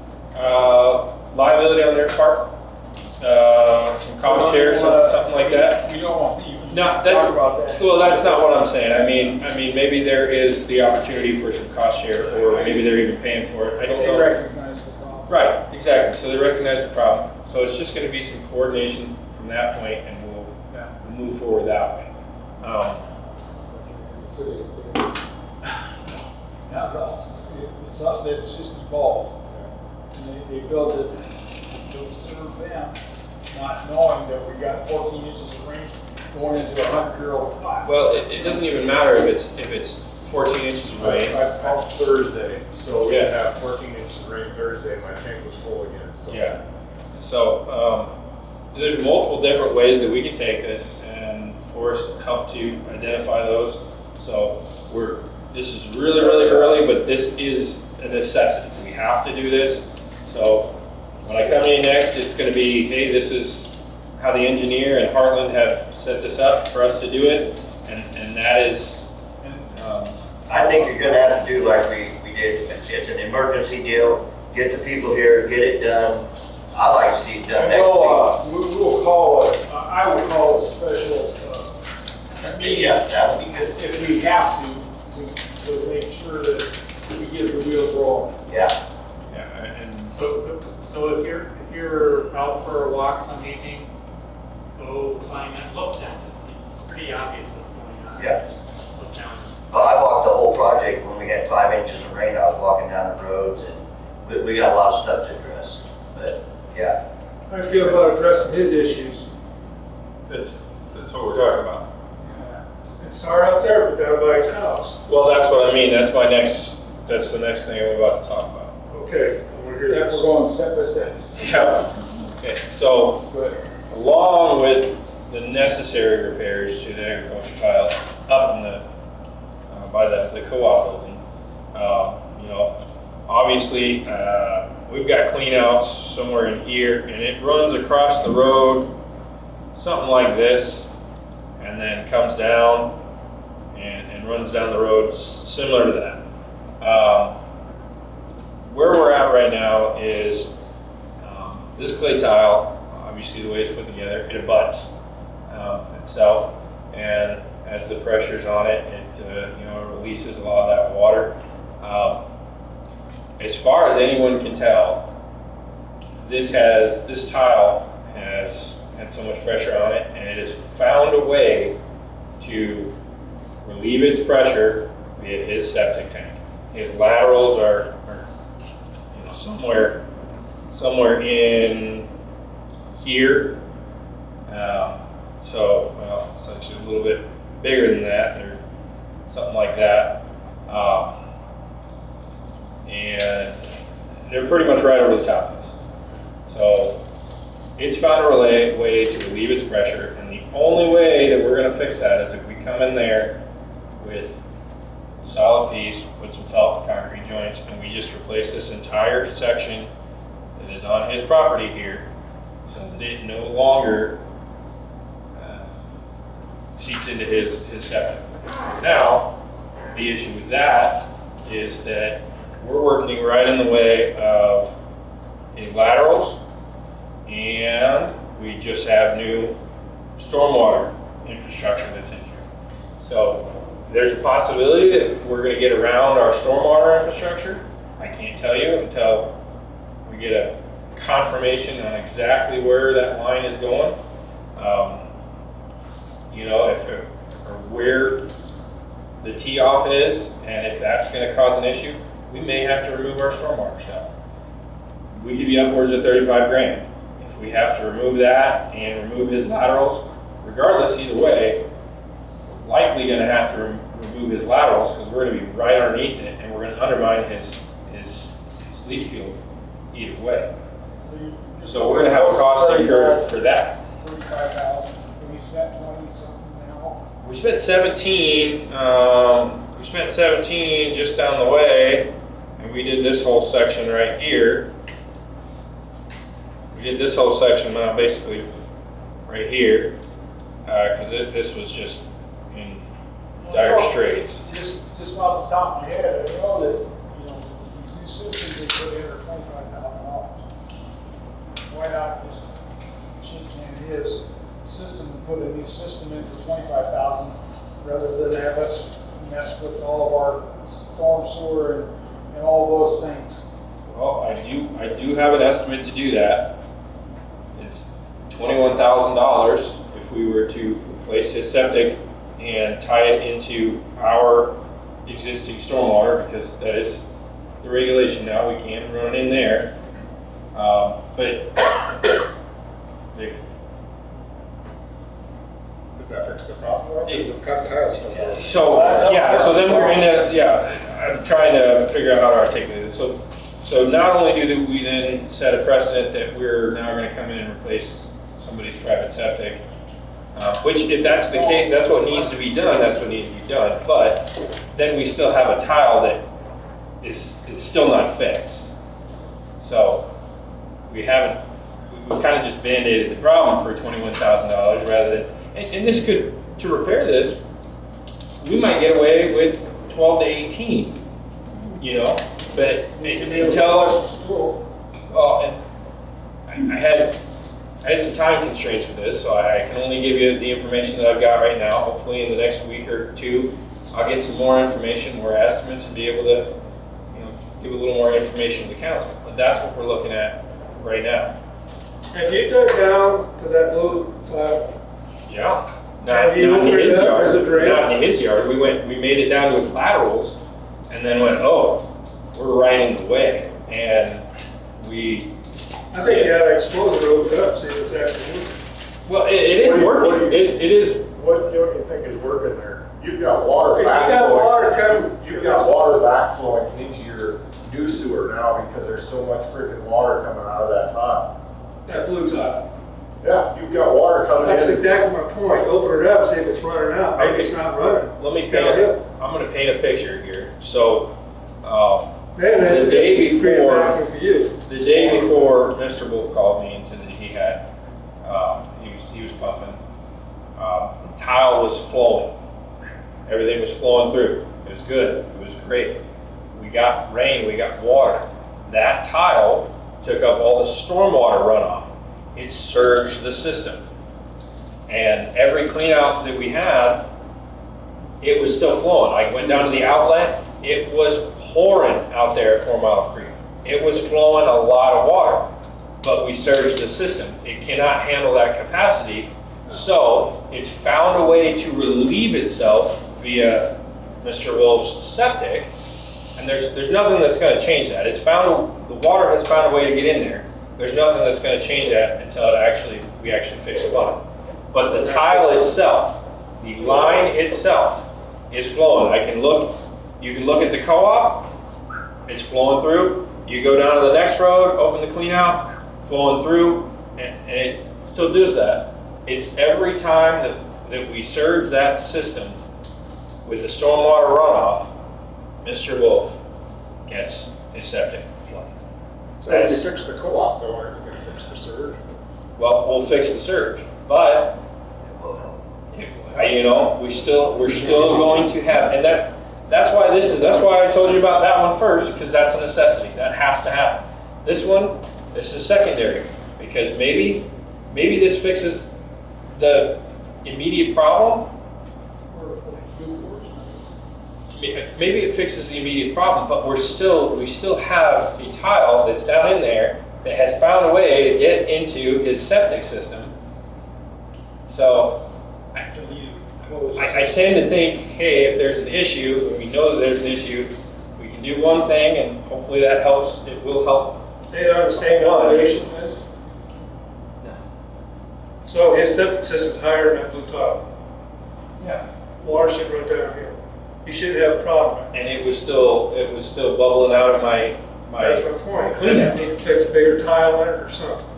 liability on their part, some cost share, something like that. We don't want to even talk about that. Well, that's not what I'm saying. I mean, maybe there is the opportunity for some cost share, or maybe they're even paying for it. I don't know. They recognize the problem. Right, exactly. So they recognize the problem. So it's just going to be some coordination from that point, and we'll move forward that way. Not at all. It's something that's just evolved. And they built it to serve them, not knowing that we got 14 inches of rain going into a 100-year-old tile. Well, it doesn't even matter if it's 14 inches of rain. I pumped Thursday, so we have 14 inches of rain Thursday, and my tank was full again. So. Yeah. So there's multiple different ways that we can take this, and Forrest helped to identify those. So we're this is really, really early, but this is a necessity. We have to do this. So when I come in next, it's gonna be, hey, this is how the engineer and Heartland have set this up for us to do it. And that is, I think you're gonna have to do like we did. It's an emergency deal. Get the people here, get it done. I'd like to see it done next week. We will call it, I will call it a special meeting. Yeah, that would be good. If we have to make sure that we get the wheels rolling. Yeah. yeah, and So if you're out for a walk some evening, go climb and look down. It's pretty obvious what's going on. Yeah. Just look down. Well, I walked the whole project when we had 5 inches of rain. I was walking down the roads, and we got a lot of stuff to address. But yeah, How do you feel about addressing his issues? that's what we're talking about. It's hard out there, but down by his house. Well, that's what I mean. That's the next thing I'm about to talk about. Okay, I want to hear Yeah, this. we're going step by step. Yeah. Okay, so along with the necessary repairs to the agriculture tile up in the, by the co-op building, you know, obviously, we've got cleanouts somewhere in here, and it runs across the road, something like this, and then comes down and runs down the road similar to that. Where we're at right now is this clay tile, obviously the way it's put together, it abuts itself, and as the pressure's on it, it you know, releases a lot of that water. As far as anyone can tell, this tile has had so much pressure on it, and it has found a way to relieve its pressure via his septic tank. His laterals are you know, somewhere in here. So, well, it's actually a little bit bigger than that, or something like that. And they're pretty much right over the top of this. So it's found a way to relieve its pressure, and the only way that we're gonna fix that is if we come in there with a solid piece, put some felt concrete joints, and we just replace this entire section that is on his property here, so that it no longer seeps into his septic. Now, the issue with that is that we're working right in the way of his laterals, and we just have new stormwater infrastructure that's in here. So there's a possibility that we're going to get around our stormwater infrastructure. I can't tell you until we get a confirmation on exactly where that line is going. You know, or where the tee-off is, and if that's going to cause an issue, we may have to remove our stormwater stuff. We could be upwards of 35 grand. If we have to remove that and remove his laterals, regardless, either way, we're likely going to have to remove his laterals because we're going to be right underneath it, and we're going to undermine his leach field either way. So we're going to have a cost incurred for that. 35,000. We spent 20 something now. We spent 17. We spent 17 just down the way, and we did this whole section right here. We did this whole section basically right here, because this was just in dire straits. Just off the top of my head, I know that, you know, these new systems they put in are $25,000. Why not just shake hand his system and put a new system in for $25,000 rather than have us mess with all of our storm sewer and all those things? Well, I do have an estimate to do that. It's $21,000 if we were to replace his septic and tie it into our existing stormwater, because that is the regulation now. We can't run in there. But Does that fix the problem? Is the cut tile still? so then we're in I'm trying to figure out how to articulate it. So not only do we then set a precedent that we're now going to come in and replace somebody's private septic, Which, if that's the case, that's what needs to be done, that's what needs to be done. But then we still have a tile that it's still not fixed. So we kind of just band-aided the problem for $21,000 rather than, and this could, to repair this, we might get away with 12 to 18, you know, but until, well, and I had some time constraints with this, so I can only give you the information that I've got right now. Hopefully in the next week or two, I'll get some more information, more estimates, and be able to, you know, give a little more information to the council. But that's what we're looking at right now. Have you dug down to that blue tile? Yeah. Have you opened it up as a drain? Not in his yard. We made it down to his laterals, and then went, oh, we're right in the way, and I think you gotta expose it, open it up, see if it's actually working. Well, it is working. It is. What do you think is working there? You've got water If you got backflowing. water coming, You've got water backflowing into your new sewer now because there's so much freaking water coming out of that tile. that blue tile. Yeah, you've got water coming in. That's exactly my point. Open it up, see if it's running out. Maybe it's not running. Let me Downhill. I'm going to paint a picture here. So, Man, the day before, for you. the day before, Mr. Wolf called me and said that he had, he was pumping. The tile was flowing. Everything was flowing through. It was good. It was great. We got rain. We got water. That tile took up all the stormwater runoff. It surged the system. And every clean out that we had, it was still flowing. I went down to the outlet. It was pouring out there at 4 Mile Creek. It was flowing a lot of water, but we surged the system. It cannot handle that capacity, so it's found a way to relieve itself via Mr. Wolf's septic, and there's nothing that's going to change that. The water has found a way to get in there. There's nothing that's going to change that until we actually fix the line. But the tile itself, the line itself, is flowing. You can look at the co-op, it's flowing through. You go down to the next road, open the clean out, flowing through, and it still does that. It's every time that we surge that system with the stormwater runoff, Mr. Wolf gets his septic flooded. So if you fix the co-op though, aren't you gonna fix the surge? Well, we'll fix the surge, but you know, we're still going to have, and that's why I told you about that one first, because that's a necessity. That has to happen. This is secondary, because maybe this fixes the immediate problem. Maybe it fixes the immediate problem, but we still have a tile that's down in there that has found a way to get into his septic system. So I tend to think, hey, if there's an issue, and we know that there's an issue, we can do one thing, and hopefully that helps. It will help. They are the same elevation then? No. So his septic system's higher than that blue tile. Yeah. Water should run down here. He shouldn't have a problem. And it was still bubbling out of my. That's my point. Clean Clean need to fix a bigger tile in it or something.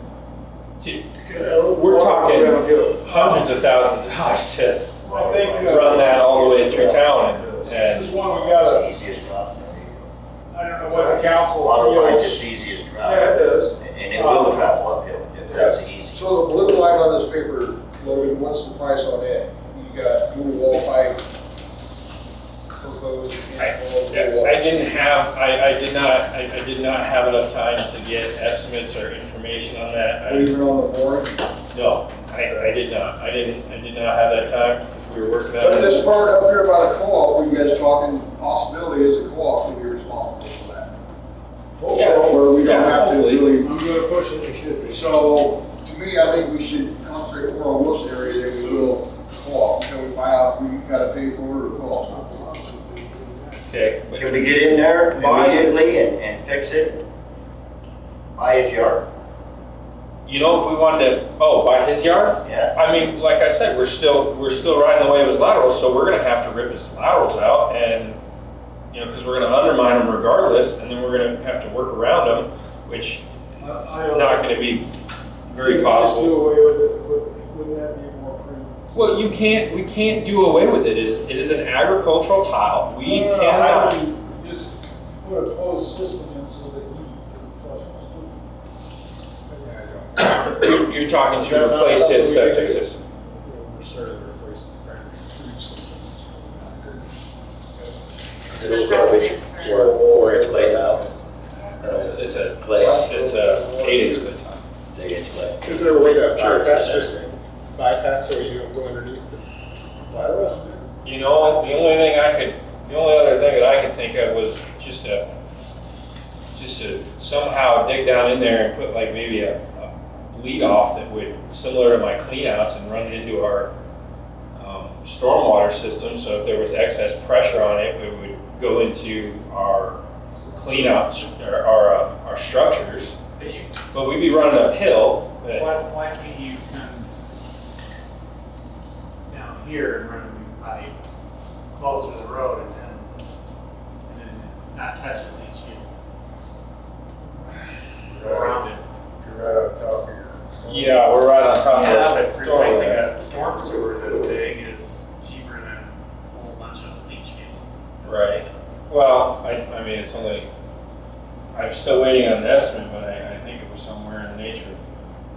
We're talking hundreds of thousands of dollars to I think, run that all the way through town. This is And one we gotta, Easiest route. I don't know what the council Water line's feels. just easiest Yeah, it route, does. and it will travel uphill if that's easy. So the blue line on this paper, Logan, what's the price on it? You got blue wall pipe proposed. I did not have enough time to get estimates or information on that. Even on the board? No, I did not. I did not have that time because we were working But on in this it. part up here by the co-op, were you guys talking possibility is the co-op can be responsible for that? Yeah. Where we don't have to hopefully. really. I'm gonna push it, they should be. So, to me, I think we should concentrate more on Wolf's area than we will co-op, until we find out we gotta pay for it or co-op. Okay. Can we get in there immediately and fix it by his yard? You know, if we wanted to, by his yard? Yeah. I mean, like I said, we're still riding the wave of his laterals, so we're gonna have to rip his laterals out and, you know, because we're gonna undermine them regardless, and then we're gonna have to work around them, which is not gonna be very possible. Do away with it, wouldn't that be more prudent? Well, we can't do away with it. It is an agricultural tile. We No, cannot. I mean, just put a closed system in so that you can flush it. You're talking to replace his septic system. We're starting to replace sewage systems. It's a little garbage, 4-inch clay tile. It's a Clay. It's a 8-inch clay tile. It's 8-inch clay. Is there a way to Sure, bypass, it's just bypass so you don't go underneath the lateral? You know, the only other thing that I could think of was just to somehow dig down in there and put like maybe a lead off that would, similar to my clean outs, and run it into our stormwater system. So if there was excess pressure on it, it would go into our clean outs, our structures. But we'd be running uphill. But Why can't you come down here and run a new pipe closer to the road and then not touch his leach field? Around it. You're right on top of your. yeah, we're right on top Yeah, of but the replacing stormwater. a storm sewer this big is cheaper than a whole bunch of leach field. Right. Well, I mean, it's only, I'm still waiting on the estimate, but I think it was somewhere in the nature of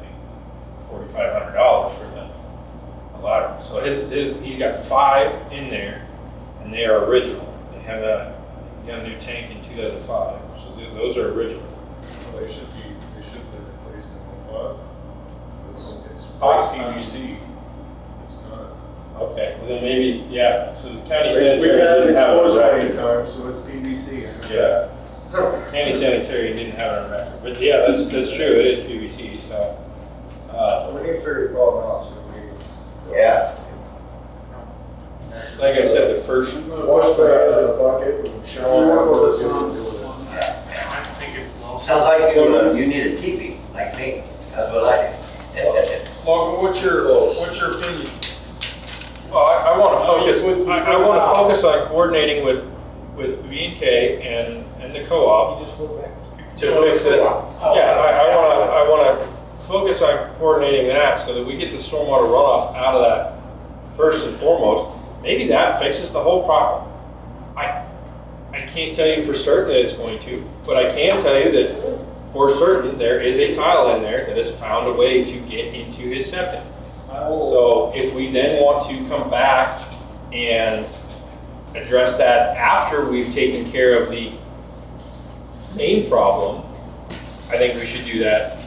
like $4,500 for the lateral. So he's got 5 in there, and they are original. They have he got a new tank in 2005, so those are original. Well, they should have been replaced in 05. It's Possibly. PVC. It's not. Okay, well then maybe, yeah, so the county We've sanitary had it didn't have it exposed on many record. times, so it's PVC. Yeah. County sanitary didn't have it on record, but yeah, that's true, it is PVC, so. We need to figure the problem out, so Yeah. Like I said, the first, we wash the hands in a bucket and shower. Work with this and on- do it. I think it's low. Sounds like you need a teepee, like me. That's what I do. Logan, what's your opinion? well, I want to Oh, you focus, would- I want to focus on coordinating with V&K and the co-op You just put back. to fix it. Yeah, I want to focus on coordinating that so that we get the stormwater runoff out of that first and foremost. Maybe that fixes the whole problem. I can't tell you for certain that it's going to, but I can tell you that for certain there is a tile in there that has found a way to get into his septic. So if we then want to come back and address that after we've taken care of the main problem, I think we should do that.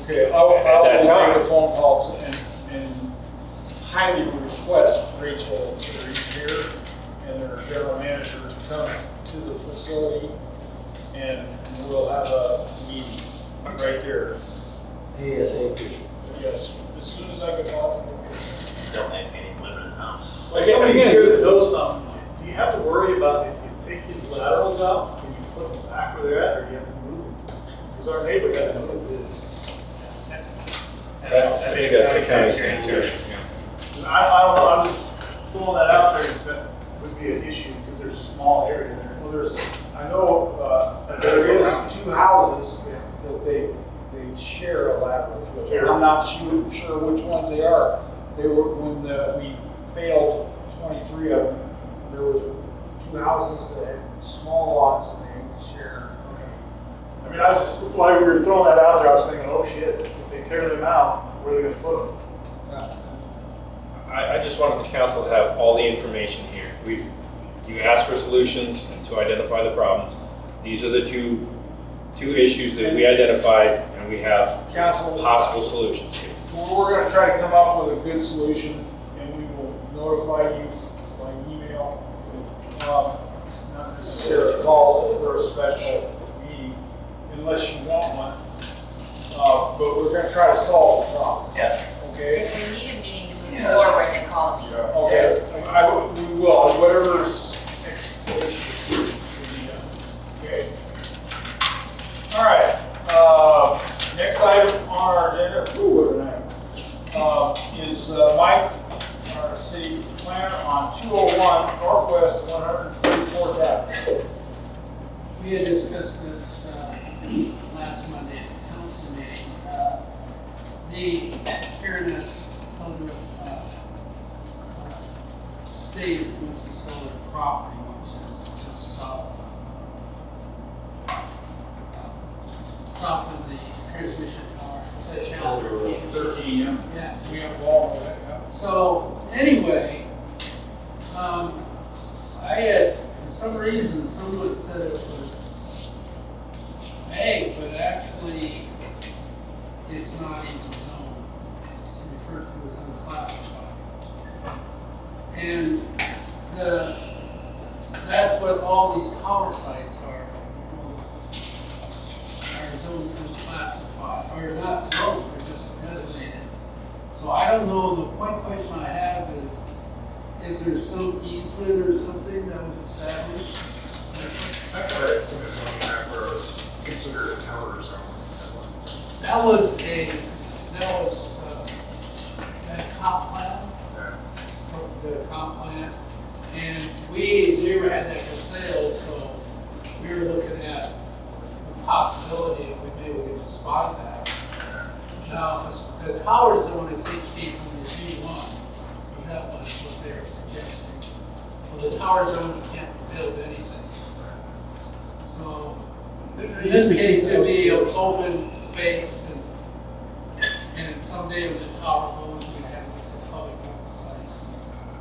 Okay, I will At that make time. the phone calls and highly request Rachel, their engineer, and their general manager to come to the facility, and we'll have a meeting right there. ASAP. Yes, as soon as I can possibly. Don't make any living in the house. Like somebody here that knows something, do you have to worry about if you take these laterals out, can you put them back where they're at, or do you have to move them? Because our neighbor had to move his. I think that's the county sanitary. I don't know, I'm just throwing that out there, that would be an issue, because there's a small area there. Well, I know, there is 2 houses that they share a lateral filter. I'm not sure which ones they are. They were, when we failed 23 of them, there was 2 houses that had small lots and they shared. I mean, I was just, while we were throwing that out there, I was thinking, oh shit, if they tear them out, where are they gonna put them? I just wanted the council to have all the information here. You asked for solutions and to identify the problems. These are the two issues that we identified, and we have Council, possible solutions here. we're gonna try to come up with a good solution, and we will notify you by email. Not necessarily a call for a special meeting, unless you want one. But we're gonna try to solve the problem. Yeah. Okay? If we need a meeting to move forward, then call me. Okay, we will, whatever's expected. Okay. All right, next item on our agenda, what an item, is Mike, our city planner, on 201 Northwest 144th Avenue. We had discussed this last Monday at the council meeting. The fairness told with state wants to sell their property, which is just south of the transmission tower. Is that channel 13? 13, yeah. Yeah. We have all of that, yeah. So anyway, I had, for some reason, someone said it was vague, but actually it's not even zoned. It's referred to as unclassified. And that's what all these tower sites are zoned unclassified, or not zoned, they're just designated. So I don't know, the one question I have is there some easement or something that was established? I thought I had seen a zoning map where it was considered a tower zone. That was that comp plan, the comp plan. And we never had that for sale, so we were looking at the possibility of maybe we could just buy that. Now, if it's the tower zone, I think came from the G1, because that was what they were suggesting. Well, the tower zone, you can't build anything. So, in this case, it'd be open space, and someday when the tower goes, we're gonna have it for public sites.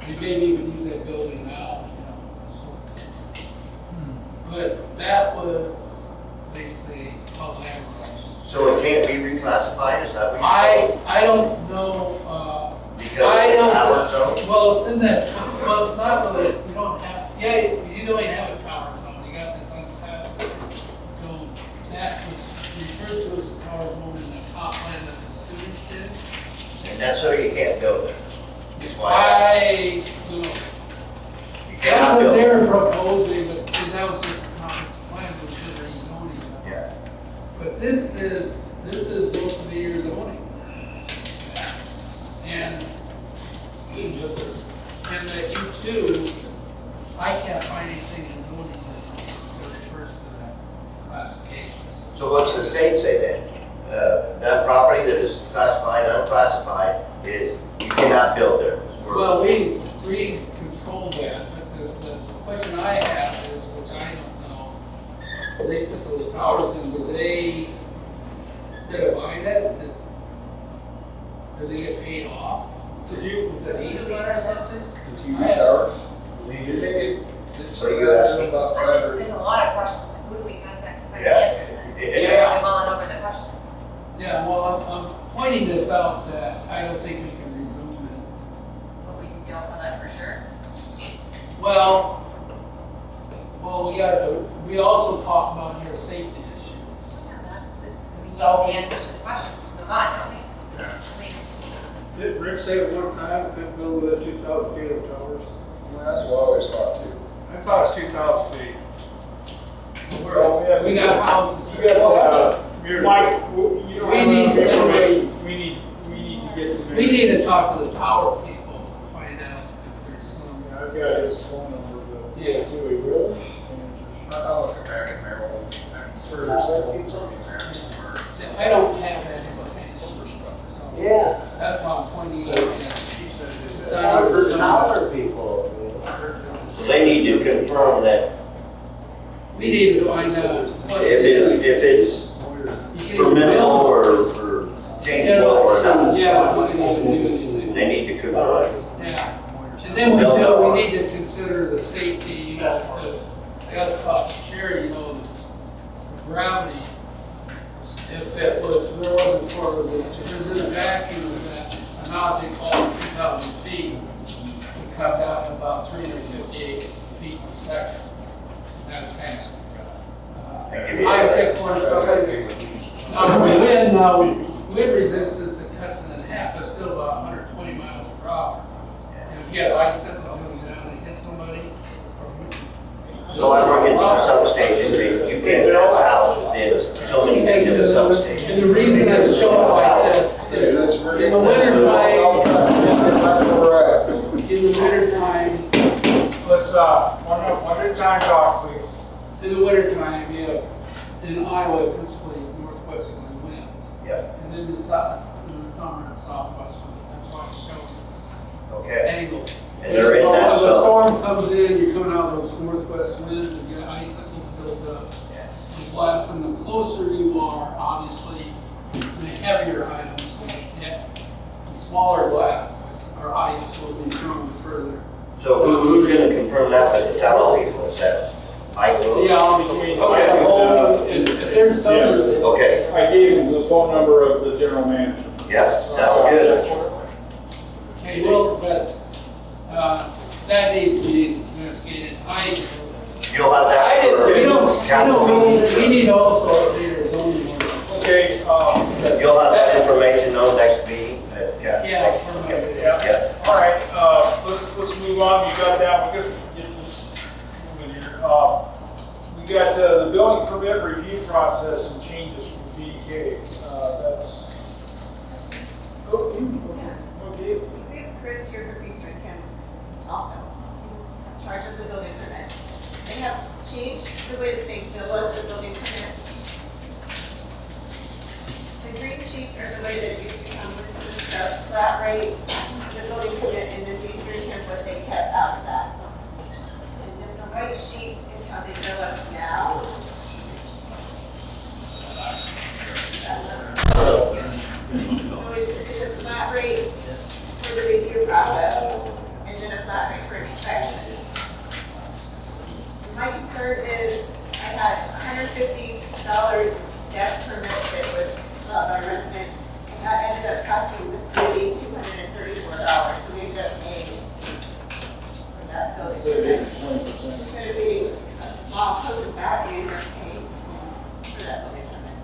We maybe even use that building now, sort of thing. But that was basically how land was. So it can't be reclassified, is that what you're saying? I don't know, Because it's a tower zone? well, it's in that, well, it's not really, you don't have, yeah, you don't even have a tower zone, you got this unclassified zone. That was referred to as a tower zone in the top plan that the students did. And that's so you can't build there. Is why I don't know. you That's cannot what build they there. were proposing, but see, that was just a conference plan, which is rezoning. Yeah. But this is most of the year zoning. And the U2, I can't find anything in zoning that refers to that classification. So what's the state say then? That property that is classified, unclassified, is, you cannot build there. is where- Well, we control that, but the question I have is, which I don't know, they put those towers in, do they, instead of buying it, do they get paid off? With an easement or something? The TV towers? What are you asking? There's a lot of questions, like who do we contact to find the Yeah. answers? And Yeah. we're mulling over the questions. Yeah, well, I'm pointing this out that I don't think we can resume it. But we can deal with that for sure. Well, we also talk about here safety issues. Yeah, that, we need So- the answers to the questions, move on, don't we? Yeah. I mean, Did Rick say at one time, couldn't build within 2,000 feet of towers? Well, that's what I always thought too. I thought it's 2,000 feet. We got houses. You got, Mike, you don't We have need enough to- information. We need to get some. We need to talk to the tower people and find out if there's some. I've got his phone number, but. Yeah. Do we really? I'll look back at my old, I'm sure there's something in there somewhere. I don't have that information. So Yeah. that's why I'm pointing out that. It's not Tower, even- tower people. They need to confirm that We need to find out what it if is. it's You can permissible build- or changeable or not. Yeah, we can even do anything. They need to confirm. Yeah. And then we know we need to consider the safety, I gotta talk to Sherry, the gravity. If there wasn't if it was in a vacuum, that an object falling 2,000 feet would come down to about 358 feet per second. That's fast. Icicle or something. Now, wind resistance, it cuts it in half, but still about 120 miles per hour. And if you had icicle goes down and hit somebody. So I work in some substations, and you can't build a house within so many feet of a substation. And the reason I show it like this is in the winter time, Let's, one at a time talk, please. in the winter time, yeah, in Iowa, principally northwesterly winds. Yep. And in the summer, it's southwesterly. That's why I'm showing this Okay. angle. And they're in that Of a zone. comes in, you're coming out of those northwest winds and get icicles built up. You blast them, the closer you are, obviously, the heavier items, the smaller glass or ice will be thrown further. So who's gonna confirm that with the tower people? Is that Mike Will? Yeah, Okay. if there's some. Okay, I gave him the phone number of the general manager. yeah, sounds good. Okay, well, but, that needs to be investigated. You'll have that for council. We need also update our zoning ordinance. Okay, You'll have that information on next meeting. Yeah. Yeah. all right, let's move on. You got that, we got to get this moving here. We got the building permit review process and changes from BK. That's, okay. We have Chris here from Eastern Kent also. He's in charge of the building permits. They have changed the way that they bill us the building permits. The green sheets are the way that used to come with the stuff, flat rate, the building permit, and then Eastern Kent what they kept out of that. And then the white sheet is how they bill us now. So it's a flat rate for the review process, and then a flat rate for inspections. My concern is, I had $150 debt permit that was by a resident, and that ended up costing the city $234, so we ended up paying for that building permit. Instead of being a small token back, we ended up paying for that building permit.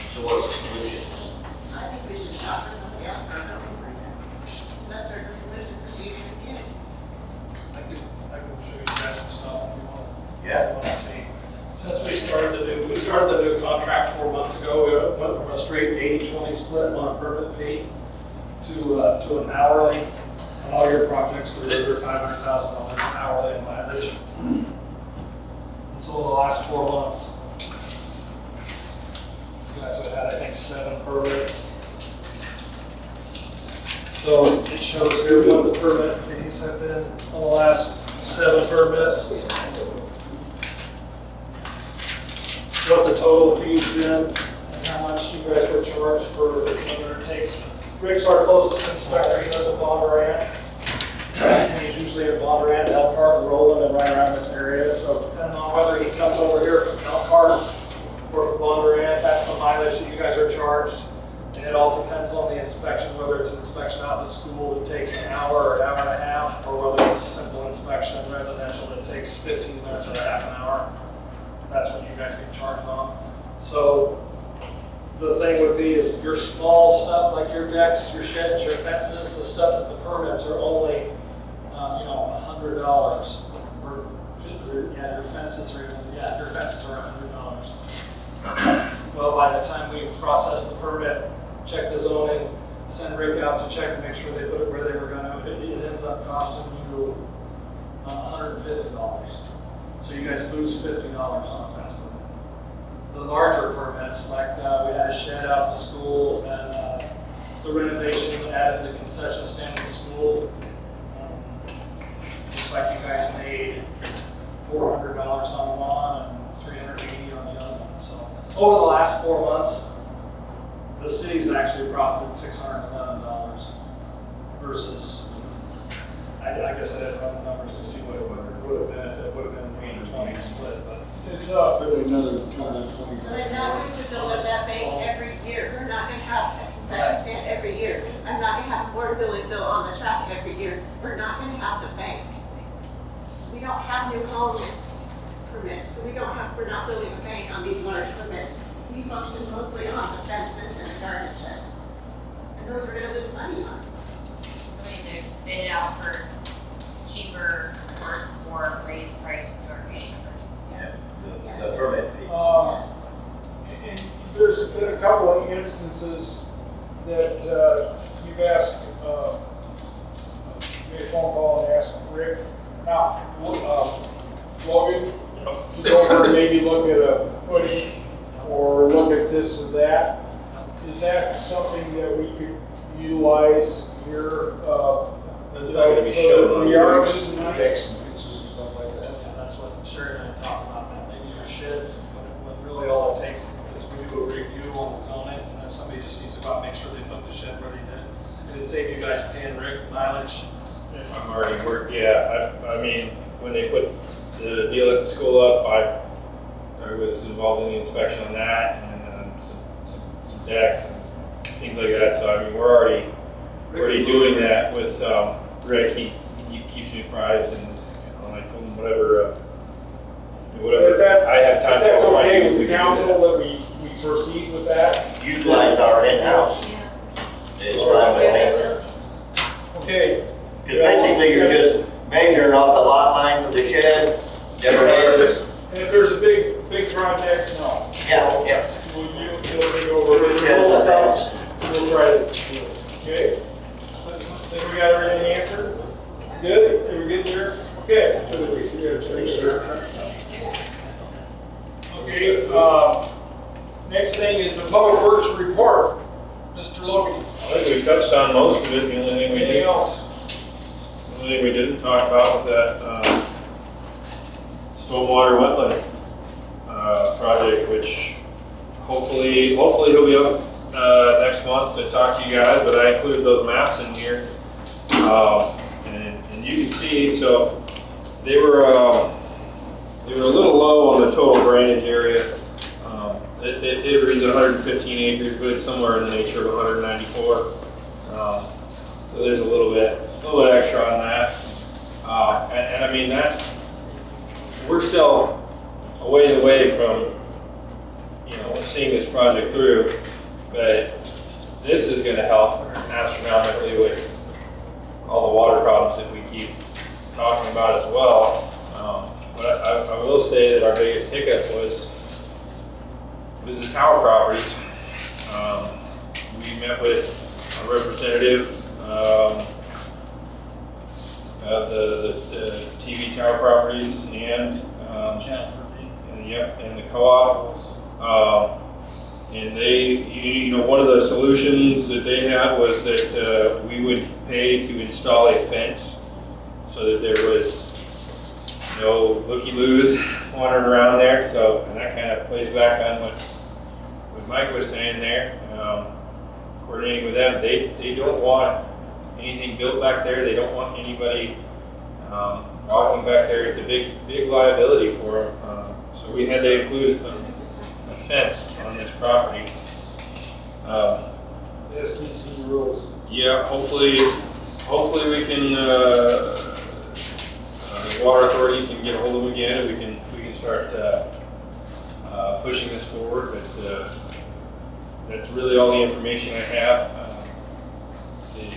So what's the solution? I think we should shop for somebody else for our building permits, unless there's a solution for these again. I can show you guys some stuff if you want. Yeah. Want to see. Since we started the new contract 4 months ago, we went from a straight 80-20 split on a permit fee to an hourly on all your projects that are over $500,000 hourly in mileage. And so the last 4 months, you guys have had, I think, 7 permits. So it shows here what the permit fees have been on the last 7 permits. What the total fee's been, and how much you guys were charged for whether it takes. Rick's our closest inspector, he lives in Bondurant. And he's usually in Bondurant, Elkhart, and Roland, and right around this area. So depending on whether he comes over here from Elkhart or from Bondurant, that's the mileage that you guys are charged. And it all depends on the inspection, whether it's an inspection out of the school that takes an hour or an hour and a half, or whether it's a simple inspection residential that takes 15 minutes or a half an hour. That's what you guys get charged on. So the thing would be is your small stuff like your decks, your sheds, your fences, the stuff that the permits are only, $100. Or your fences are $100. Well, by the time we process the permit, check the zoning, send Rick out to check and make sure they put it where they were gonna, it ends up costing you $150. So you guys lose $50 on a fence permit. The larger permits, like we had a shed out to school and the renovation that added the concession stand to the school. Looks like you guys made $400 on one and $380 on the other one. So over the last 4 months, the city's actually profited $611 versus, I guess I didn't run the numbers to see what it would have been if it would have been 80-20 split, but It's Really another 220. But I'm not going to build up that bank every year. We're not going to have a concession stand every year. I'm not going to have a water billing bill on the track every year. We're not going to have the bank. We don't have new home permits, so we're not building a bank on these large permits. We function mostly on the fences and the garden sheds. And those we're going to lose money on. So we need to bid it out for cheaper or raise price to our paying numbers. Yes. The permit fee. Yes. And there's been a couple of instances that you've asked, made a phone call and asked Rick. Now, Logan, to go over and maybe look at a footing or look at this or that. Is that something that we could utilize here? It's not gonna be shown. We are, Fixing fences and stuff like that. And that's what Sherry and I talked about, that maybe your sheds, when really all it takes is we do a review on the zoning, and then somebody just needs to go out and make sure they put the shed where they did. And it'd save you guys paying Rick mileage. If I'm already I mean, when they put the deal at the school up, I was involved in the inspection on that and some decks and things like that. So I mean, we're already doing that with Rick. He keeps me apprised, and I told him whatever If that's, I have time. if that's for okay with we the can do council that. that we proceed with that? Utilize our in-house. Yeah. It's fine with me. Okay. Because basically you're just measuring off the lot line for the shed, there it is. And if there's a big project, no. Yeah. You'll take over the Shed little the stuff, we'll try to do it, okay? Think we got everything answered? Good, are we good here? Okay. Okay, next thing is the Public Works report. Mr. Logan. I think we touched on most of it. The only thing we Anything did, else? the only thing we didn't talk about was that stormwater wetland project, which hopefully he'll be up next month to talk to you guys. But I included those maps in here, and you can see. So they were a little low on the total drainage area. It reads 115 acres, but it's somewhere in the nature of 194. So there's a little bit extra on that. And I mean that we're still a ways away from seeing this project through, but this is going to help astronomically with all the water problems that we keep talking about as well. But I will say that our biggest hiccup was the tower properties. We met with a representative of the TV tower properties and and the co-op. And they, one of the solutions that they had was that we would pay to install a fence so that there was no looky-loos wandering around there. So, and that kind of plays back on what Mike was saying there. Coordinating with them, they don't want anything built back there. They don't want anybody walking back there. It's a big liability for them. So we had to include a fence on this property. SEC rules. Yeah, hopefully we can. The water authority can get a hold of them again, and we can start pushing this forward. But that's really all the information I have. They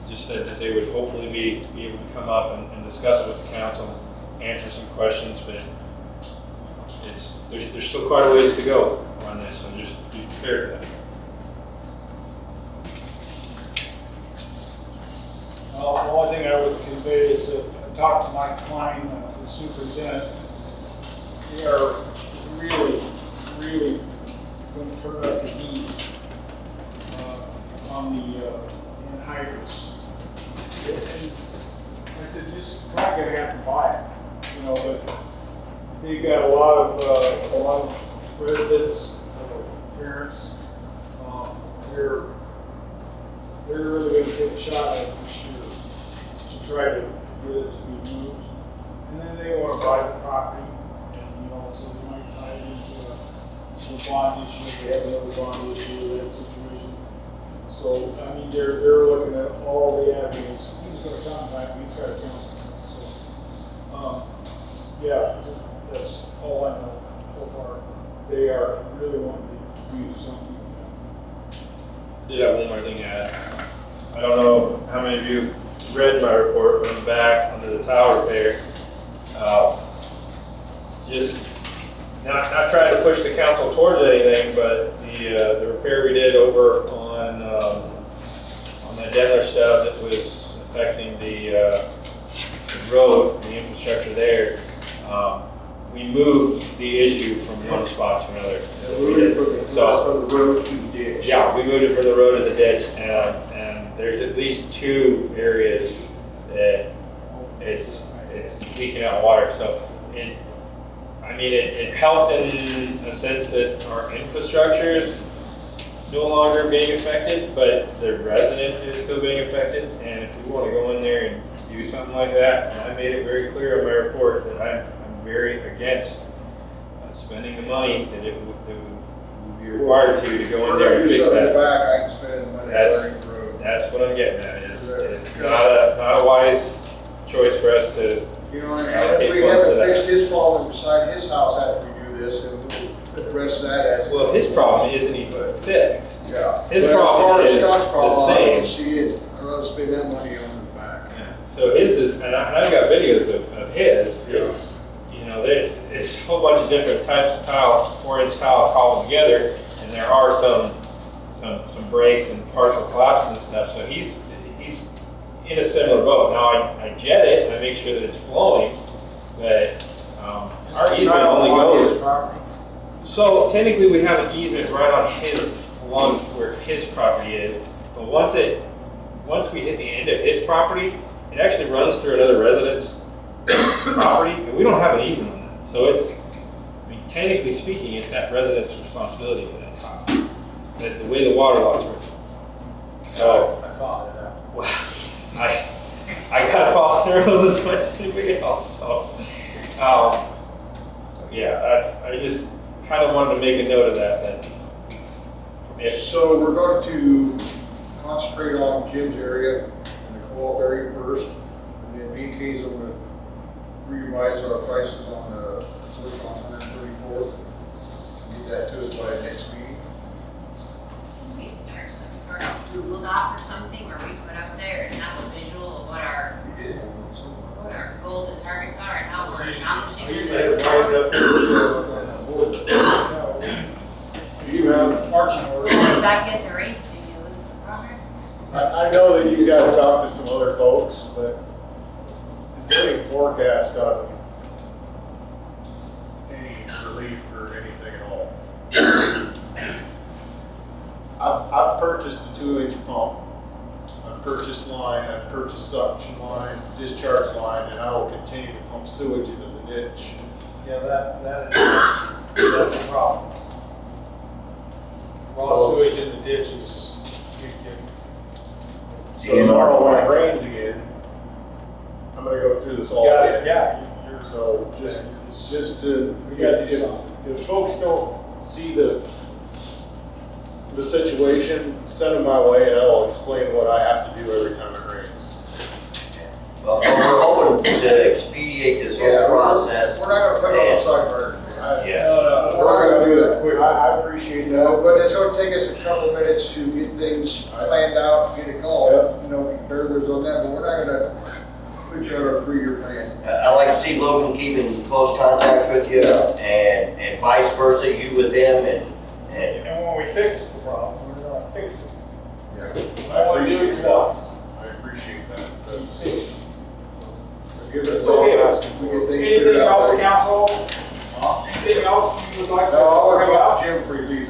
just said that they would hopefully be able to come up and discuss it with the council, answer some questions, but there's still quite a ways to go on this, so just be prepared for that. Well, the only thing I would convey is that I talked to Mike Klein, the superintendent. We are really going to turn up the heat on the anhydrous. And I said, just not going to have to buy it, but they've got a lot of residents, parents. They're really going to take a shot at it this year to try to get it to be moved. And then they want to buy the property, and so they might tie it into a bond issue. They have another bond issue with that situation. So I mean, they're looking at all the avenues. He's going to contact me. He's got a council. So yeah, that's all I know so far. They are really wanting to do something. I did have one more thing to add. I don't know how many of you read my report, but I'm back under the tower repair. Just not trying to push the council towards anything, but the repair we did over on the Denler stuff that was affecting the road, the infrastructure there. We moved the issue from one spot to another. From the road to the ditch. Yeah, we moved it from the road to the ditch, and there's at least 2 areas that it's leaking out water. So it helped in a sense that our infrastructure is no longer being affected, but the resident is still being affected. And if we want to go in there and do something like that, and I made it very clear in my report that I'm very against spending the money that it would be required to go in there and fix that. Back, I can spend the money clearing the road. That's what I'm getting at. It's not a wise choice for us to You know, and if allocate we funds to haven't that. fixed his problem beside his house after we do this, then we'll address that as. Well, his problem isn't even fixed. Yeah. His But problem is as far as Scott's the problem, I same. don't see it, I'd rather spend that money on the back. Yeah. So his is, and I've got videos of his. It's, there's a whole bunch of different types of tile, 4-inch tile cobbled together, and there are some breaks and partial collapse and stuff. So he's in a similar boat. Now I jet it and I make sure that it's flowing, but our easement only goes. So technically we have an easement right along where his property is, but once we hit the end of his property, it actually runs through another resident's property, and we don't have an easement on that. So technically speaking, it's that resident's responsibility for that tile. The way the water laws work. So I followed it out. well, I gotta follow the rules as much as anybody else. So I just kind of wanted to make a note of that. So we're going to concentrate on Jim's area and the co-op area first, and then BK's going to revise our prices on the switch on 134th. Get that to us by next meeting. We start some sort of Google Doc or something where we put up there and have a visual of what our goals and targets are and how we're accomplishing them. Do you have marching orders? If that gets erased, do you lose the progress? I know that you gotta talk to some other folks, but is there any forecast on any relief or anything at all? I've purchased a 2-inch pump, I've purchased line, I've purchased suction line, discharge line, and I will continue to pump sewage into the ditch. Yeah, that's a problem. Raw So- sewage in the ditches. So tomorrow when it rains again, I'm gonna go through this all again. You're So just to, We gotta do something. if folks don't see the situation, send them my way and I will explain what I have to do every time it rains. Well, we're hoping to expedite this whole process. We're not gonna put it on the side burner. Yeah. No, we're not gonna do that quick. I appreciate that. No, but it's gonna take us a couple minutes to get things planned out, get it going. You know, bear with us on that, but we're not gonna put you on a 3-year plan. I'd like to see Logan keep in close contact with you and vice versa, you with them and And when we fix the problem, we're gonna fix it. Yeah. I wanna do it twice. I appreciate that. It's fixed. Give us It's all okay. asking. We get things Anything figured out. else, council? Anything else you would like to No, I'll bring talk up? to Jim for you.